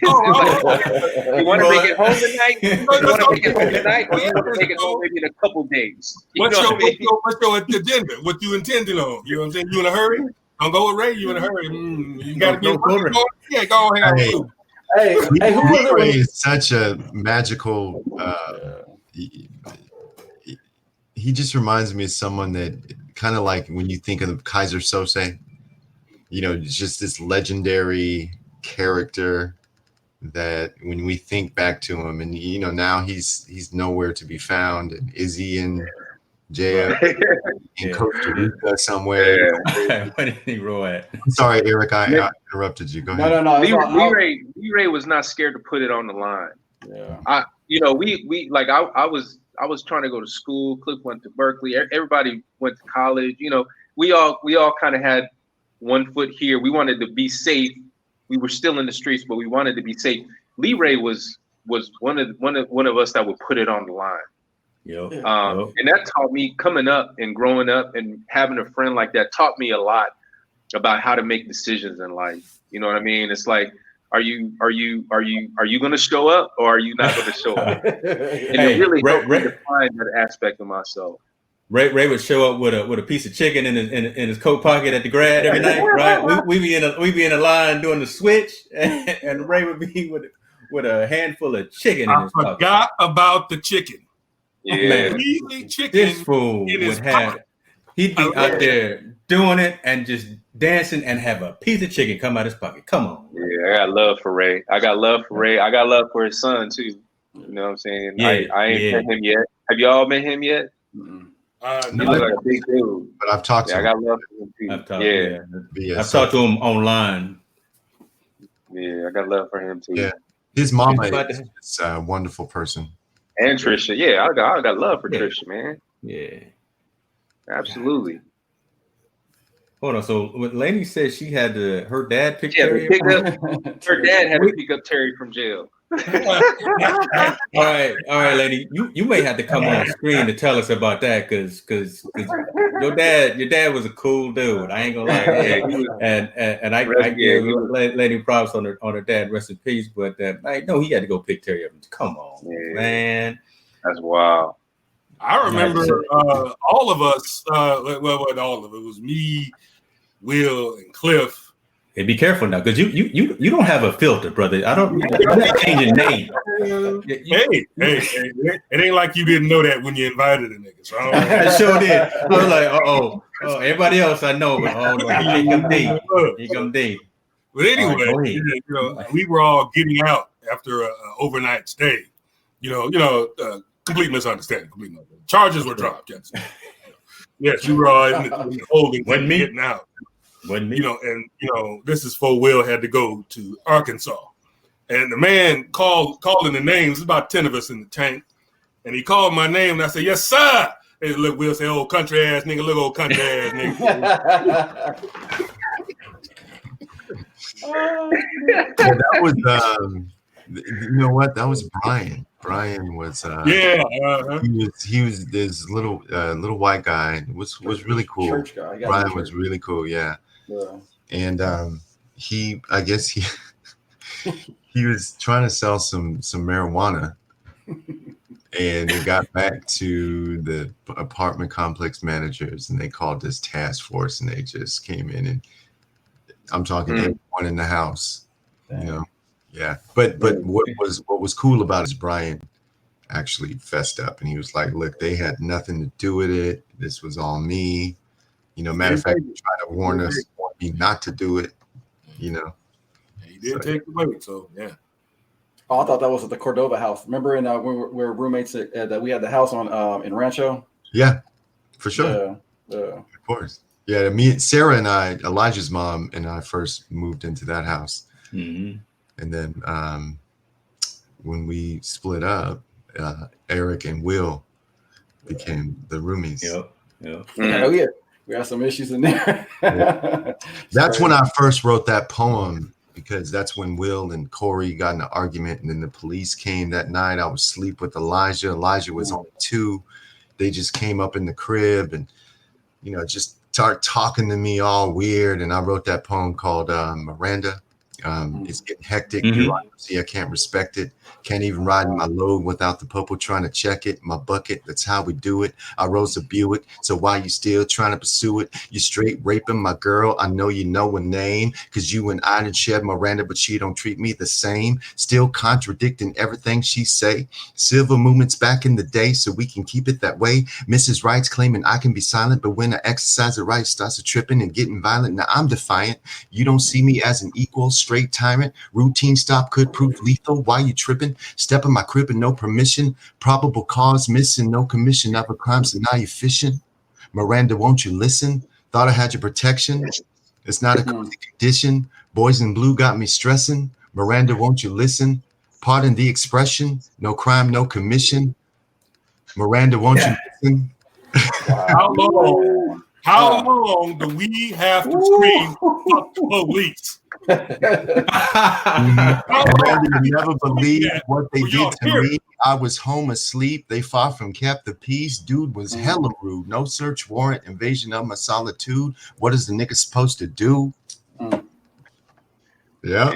S3: want to make it home tonight? You want to make it home tonight, or you want to make it home maybe in a couple days?
S4: What's your agenda? What you intending on? You know what I'm saying? You in a hurry? Don't go with Ray. You in a hurry? You got to be yeah. Go ahead.
S5: Hey, Ray is such a magical. He just reminds me of someone that kind of like when you think of Kaiser Sose, just this legendary character that when we think back to him, and now he's nowhere to be found. And is he in jail in Costa Rica somewhere?
S1: Where did he roll at?
S5: I'm sorry, Eric, I interrupted you. Go ahead.
S3: No. Lee-Ray was not scared to put it on the line.
S2: Yeah.
S3: I was trying to go to school. Cliff went to Berkeley. Everybody went to college. We all kind of had one foot here. We wanted to be safe. We were still in the streets, but we wanted to be safe. Lee-Ray was one of us that would put it on the line.
S1: Yep.
S3: And that taught me coming up and growing up and having a friend like that taught me a lot about how to make decisions in life. You know what I mean? It's like, are you going to show up or are you not going to show up? And it really helped me define that aspect of myself.
S1: Ray would show up with a piece of chicken in his coat pocket at the grad every night, right? We be in a line doing the switch, and Ray would be with a handful of chicken in his pocket.
S4: I forgot about the chicken.
S3: Yeah,
S1: chicken. This fool would have. He'd be out there doing it and just dancing and have a piece of chicken come out his pocket. Come on.
S3: Yeah, I got love for Ray. I got love for his son too. You know what I'm saying? Yeah, I ain't met him yet. Have y'all met him yet?
S2: Mm-mm.
S3: He looks like a big dude.
S5: But I've talked to him.
S3: I got love for him too.
S1: I've talked to him online.
S3: Yeah, I got love for him too.
S5: Yeah, his mama is a wonderful person.
S3: And Trisha, I got love for Trisha, man.
S1: Yeah,
S3: absolutely.
S1: Hold on. So when Lainey said she had her dad pick
S3: Terry up, her dad had to pick up Terry from jail.
S1: All right, Lainey. You may have to come on screen to tell us about that because your dad was a cool dude. I ain't gonna lie. And I give Lainey props on her dad. Rest in peace. But I know he had to go pick Terry up. Come on, man.
S3: That's wild.
S4: I remember all of us. Well, all of it was me, Will, and Cliff.
S1: Hey, be careful now, because you don't have a filter, brother. You're not changing name.
S4: Hey, it ain't like you didn't know that when you invited a nigga. So
S1: I sure did. I was like, everybody else I know, but he come deep.
S4: But anyway, we were all getting out after an overnight stay. Complete misunderstanding. Charges were dropped. Yes, you were all in the holding, getting out. This is before Will had to go to Arkansas. And the man calling the names, there's about 10 of us in the tank. And he called my name and I said, "Yes, sir." And look, Will say, "Old country ass nigga, look, old country ass nigga."
S5: That was that was Brian. Brian was he was this little white guy. Was really cool.
S2: Church guy.
S5: Brian was really cool, yeah. And he was trying to sell some marijuana, and it got back to the apartment complex managers, and they called this task force, and they just came in, and I'm talking everyone in the house, yeah. But what was cool about it is Brian actually fessed up, and he was like, "Look, they had nothing to do with it. This was all me. Matter of fact, he tried to warn us not to do it.
S4: He did take the weight, so yeah."
S2: Oh, I thought that was at the Cordova house. Remember, when we were roommates that we had the house on in Rancho.
S5: Yeah, for sure.
S2: Yeah,
S5: of course. Yeah, Sarah and I, Elijah's mom and I first moved into that house, and then when we split up, Eric and Will became the roomies.
S1: Yep.
S2: Oh yeah. We got some issues in there.
S5: That's when I first wrote that poem, because that's when Will and Corey got in an argument, and then the police came that night. I was asleep with Elijah. Elijah was only 2. They just came up in the crib and, just start talking to me all weird. And I wrote that poem called Miranda. It's getting hectic. You're on the See, I can't respect it. Can't even ride in my load without the popo trying to check it. My bucket, that's how we do it. I rose a Buick, so why you still trying to pursue it? You straight raping my girl. I know you know her name, cause you and I done shared Miranda, but she don't treat me the same. Still contradicting everything she say. Civil movements back in the day, so we can keep it that way. Mrs. Wright's claiming I can be silent, but when I exercise the right, starts to tripping and getting violent. Now I'm defiant. You don't see me as an equal, straight tyrant. Routine stop could prove lethal. Why you tripping? Step in my crib and no permission. Probable cause missing, no commission. Other crimes, so now you fishing. Miranda, won't you listen? Thought I had your protection. It's not a cozy condition. Boys in blue got me stressing. Miranda, won't you listen? Pardon the expression. No crime, no commission. Miranda, won't you listen?
S4: How long do we have to scream fuck police?
S5: Miranda never believed what they did to me. I was home asleep. They far from kept the peace. Dude was hella rude. No search warrant. Invasion of my solitude. What is the nigga supposed to do? Yeah.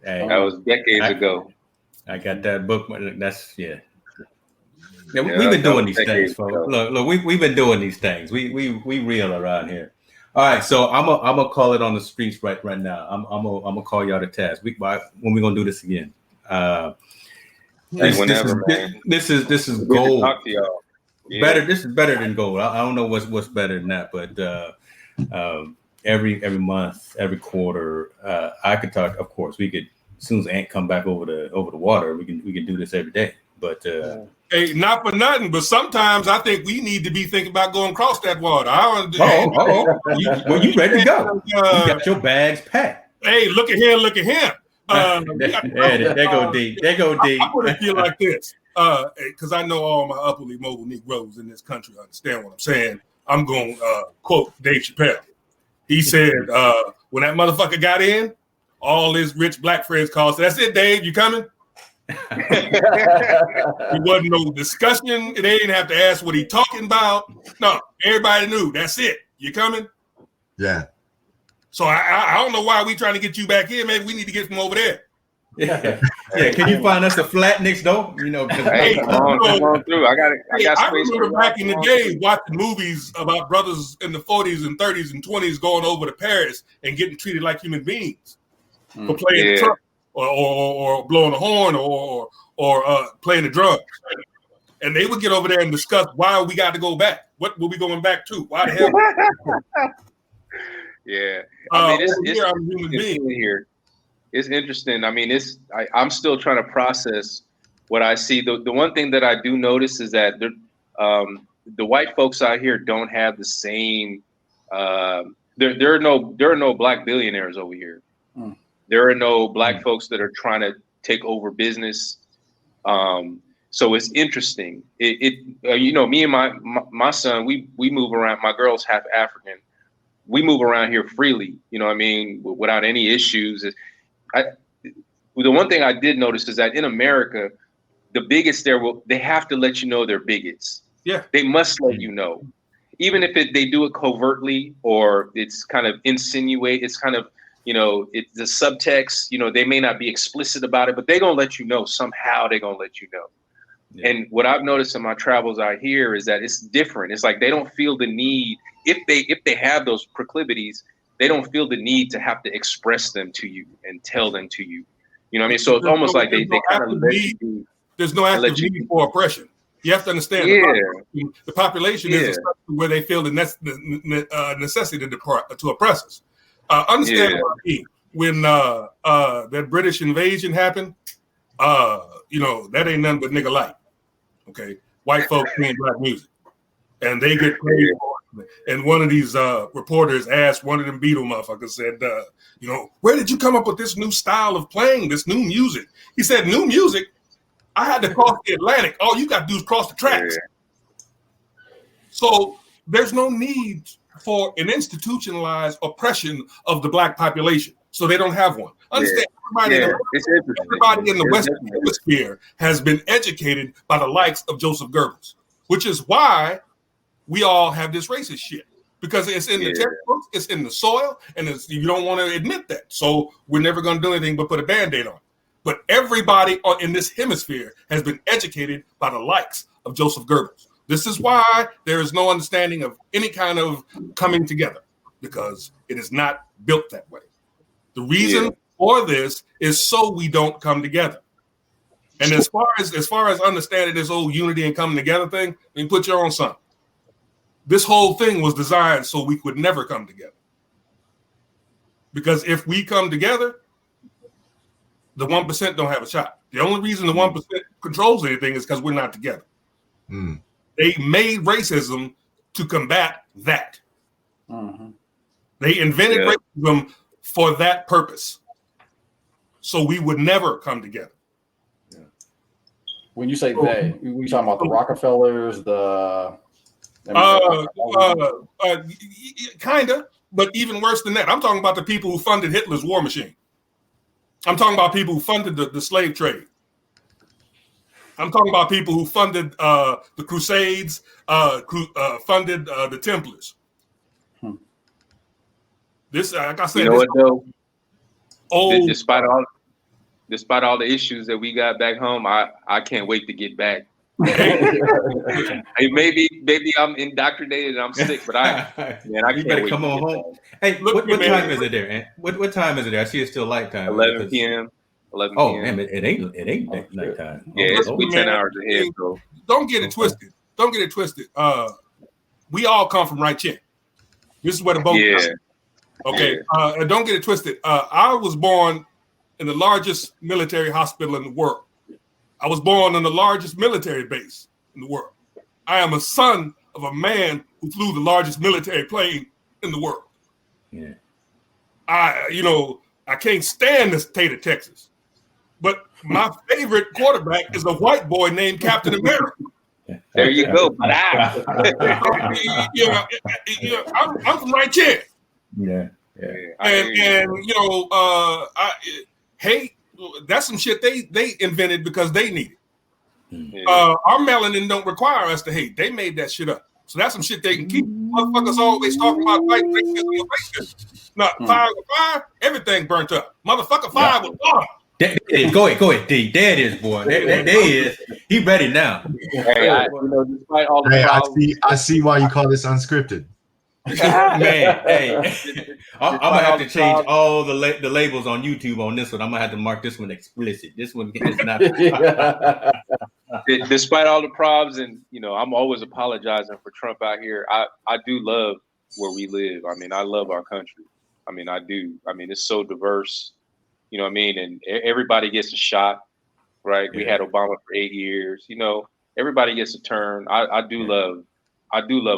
S3: Hey, that was decades ago.
S1: I got that book. That's Yeah, we've been doing these things, folks. Look, we've been doing these things. We real around here. All right, so I'm gonna call it on the streets right now. I'm gonna call y'all to task. When we gonna do this again? This is gold.
S3: Talk to y'all. Yeah.
S1: Better. This is better than gold. I don't know what's better than that, but every month, every quarter, I could talk. Of course, we could. As soon as Ant come back over the water, we can do this every day. But
S4: hey, not for nothing, but sometimes I think we need to be thinking about going across that water.
S1: You ready to go? You got your bags packed.
S4: Hey, look at him!
S1: They go deep.
S4: I want to feel like this, because I know all my upperly mobile Negroes in this country understand what I'm saying. I'm going to quote Dave Chappelle. He said, when that motherfucker got in, all his rich black friends called. So that's it, Dave. You coming? There wasn't no discussion. They didn't have to ask what he talking about. No, everybody knew. That's it. You coming?
S5: Yeah.
S4: So I don't know why we trying to get you back here. Maybe we need to get from over there.
S1: Yeah. Can you find us a flat next door?
S3: Hey, come on through. I got
S4: I
S3: space.
S4: remember back in the day watching movies about brothers in the 40s and 30s and 20s going over to Paris and getting treated like human beings for playing the truck or blowing a horn or playing the drums. And they would get over there and discuss why we got to go back. What were we going back to? Why the hell?
S3: Yeah. I mean,
S4: I'm a human being
S3: here. It's interesting. I mean, I'm still trying to process what I see. The one thing that I do notice is that the white folks out here don't have the same. There are no black billionaires over here. There are no black folks that are trying to take over business. So it's interesting. Me and my son, we move around. My girl's half African. We move around here freely. You know what I mean, without any issues. The one thing I did notice is that in America, the bigots they have to let you know they're bigots. Yeah, they must let you know, even if they do it covertly or it's kind of insinuate. It's kind of it's the subtext. They may not be explicit about it, but they're gonna let you know somehow. They're gonna let you know. Yeah. And what I've noticed in my travels out here is that it's different. It's like they don't feel the need if they have those proclivities. They don't feel the need to have to express them to you and tell them to you. You know what I mean? So it's almost like they kind of let you do.
S4: There's no active need for oppression. You have to understand the population is where they feel the necessity to oppress us. Understand what I mean. When that British invasion happened, that ain't nothing but nigga light. Okay? White folks playing black music. And they get paid for it. And one of these reporters asked one of them Beatle motherfuckers, said, where did you come up with this new style of playing, this new music? He said, new music? I had to cross the Atlantic. All you got to do is cross the tracks. Yeah. So there's no need for an institutionalized oppression of the black population. So they don't have one. Understand, everybody in the Western Hemisphere has been educated by the likes of Joseph Goebbels, which is why we all have this racist shit, because it's in the textbooks, it's in the soil, and you don't want to admit that. So we're never going to do anything but put a Band-Aid on. But everybody in this hemisphere has been educated by the likes of Joseph Goebbels. This is why there is no understanding of any kind of coming together, because it is not built that way. The reason for this is so we don't come together. And as far as understanding this whole unity and coming together thing, I mean, put your own son. This whole thing was designed so we could never come together. Because if we come together, the 1% don't have a shot. The only reason the 1% controls anything is because we're not together.
S5: Mm.
S4: They made racism to combat that.
S2: Mm-hmm.
S4: They invented racism for that purpose. So we would never come together.
S2: When you say they, we talking about the Rockefellers,
S4: Kinda, but even worse than that. I'm talking about the people who funded Hitler's war machine. I'm talking about people who funded the slave trade. I'm talking about people who funded the Crusades, funded the Templars. This, like I said,
S3: you know what though?
S4: Oh,
S3: despite all the issues that we got back home, I can't wait to get back. Hey, maybe I'm indoctrinated and I'm sick, but I can't wait.
S1: Come on home. Hey, what time is it there? Ant? What time is it there? I see it's still light time.
S3: 11 p.m. 11 p.m.
S1: Oh, man, it ain't nighttime.
S3: Yeah, we 10 hours ahead. So
S4: don't get it twisted. Don't get it twisted. We all come from Right Chin. This is where the boat comes. Okay. Yeah. Don't get it twisted. I was born in the largest military hospital in the world. I was born on the largest military base in the world. I am a son of a man who flew the largest military plane in the world.
S1: Yeah.
S4: I can't stand the state of Texas, but my favorite quarterback is a white boy named Captain America.
S3: There you go.
S4: I'm from Right Chin.
S1: Yeah.
S4: Hate, that's some shit they invented because they need it.
S3: Yeah.
S4: Our melanin don't require us to hate. They made that shit up. So that's some shit they can keep. Motherfuckers always talking about white racism. Now, 5 with 5, everything burnt up. Motherfucker, 5 with 1.
S1: Go ahead, D. There it is, boy. There is. He ready now.
S3: Hey, despite all the problems,
S5: I see why you call this unscripted.
S1: Man, hey, I'm gonna have to change all the labels on YouTube on this one. I'm gonna have to mark this one explicit. This one is not.
S3: Despite all the problems, and I'm always apologizing for Trump out here. I do love where we live. I mean, I love our country. I mean, I do. I mean, it's so diverse. You know what I mean? And everybody gets a shot, right? Yeah. We had Obama for 8 years. Everybody gets a turn. I do love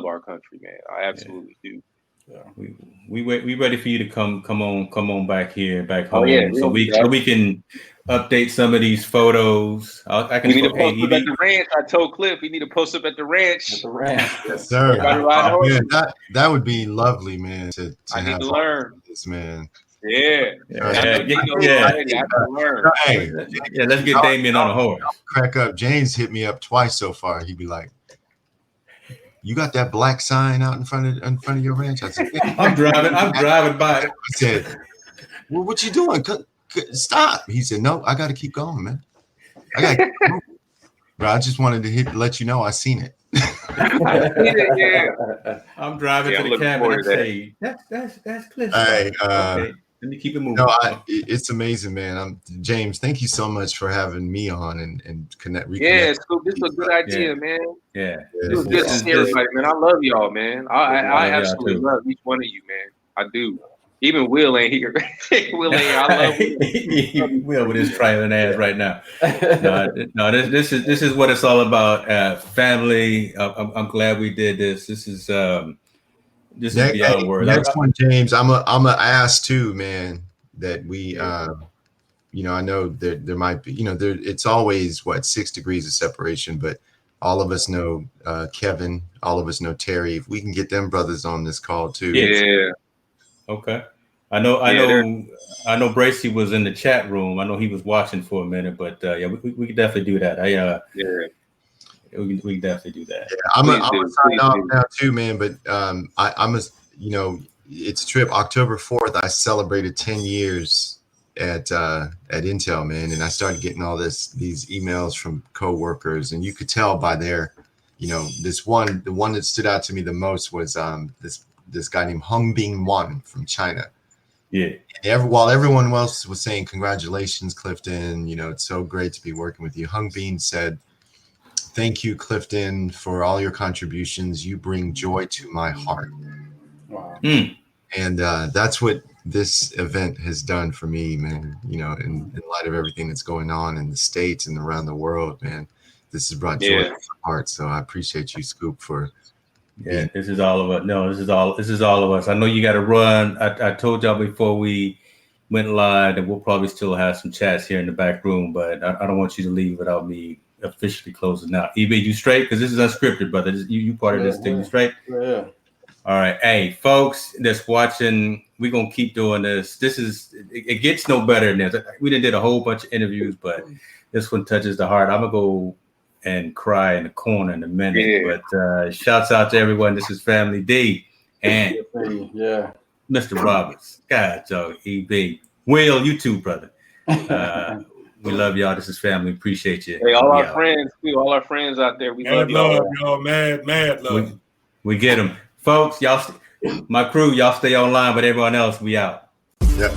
S3: our country, man. I absolutely do.
S1: Yeah. We ready for you to come on back home.
S3: Oh, yeah,
S1: so we can update some of these photos.
S3: We need to post up at the ranch. I told Cliff we need to post up at the ranch.
S2: At the ranch.
S5: Yes, sir. That would be lovely, man.
S3: I need to learn
S5: this, man.
S3: Yeah.
S1: Let's get Damian on the horse.
S5: Crack up. James hit me up twice so far. He'd be like, "You got that black sign out in front of your ranch?" I said, yeah.
S1: I'm driving by.
S5: I said, "Well, what you doing? Stop." He said, "No, I got to keep going, man. I got to keep going." Bro, I just wanted to let you know I seen it.
S1: I'm driving to the cabin and say, that's Cliff.
S5: Hey,
S1: okay. Let me keep it moving.
S5: No, it's amazing, man. James, thank you so much for having me on and reconnect.
S3: Yeah, so this is a good idea, man.
S1: Yeah.
S3: This is good to see everybody, man. I love y'all, man. I absolutely love each one of you, man. I do. Even Will ain't here. Will ain't here. I love
S1: Will with his trailing ass right now. No, this is what it's all about. Family. I'm glad we did this. This is beyond words.
S5: Next one, James. I'm a ask too, man. That we, I know there might be, it's always 6 degrees of separation, but all of us know Kevin. All of us know Terry. If we can get them brothers on this call too.
S3: Yeah.
S1: Okay. I know Bracey was in the chat room. I know he was watching for a minute, but we could definitely do that. We can definitely do that.
S5: Yeah, I'm gonna sign off now too, man. But it's a trip. October 4th, I celebrated 10 years at Intel, man, and I started getting all these emails from coworkers, and you could tell by their, the one that stood out to me the most was this guy named Hongbin Wan from China.
S1: Yeah.
S5: While everyone else was saying congratulations, Clifton, it's so great to be working with you, Hongbin said, "Thank you, Clifton, for all your contributions. You bring joy to my heart."
S2: Wow.
S5: And that's what this event has done for me, man. In light of everything that's going on in the States and around the world, man, this has brought joy to my heart. So I appreciate you, Scoop, for.
S1: Yeah, this is all of us. No, this is all of us. I know you got to run. I told y'all before we went live that we'll probably still have some chats here in the back room, but I don't want you to leave without me officially closing out. EB, you straight? Because this is unscripted, brother. You part of this thing. You straight?
S2: Yeah.
S1: All right. Hey, folks that's watching, we're going to keep doing this. It gets no better than this. We did a whole bunch of interviews, but this one touches the heart. I'm going to go and cry in the corner in a minute. Yeah. But shouts out to everyone. This is Family D and Mr. Roberts. God, dog, EB. Will, you too, brother. We love y'all. This is family. Appreciate you.
S3: Hey, all our friends, too. All our friends out there. We love
S4: y'all. Mad love.
S1: We get them. Folks, y'all, my crew, y'all stay online, but everyone else, we out.
S5: Yep.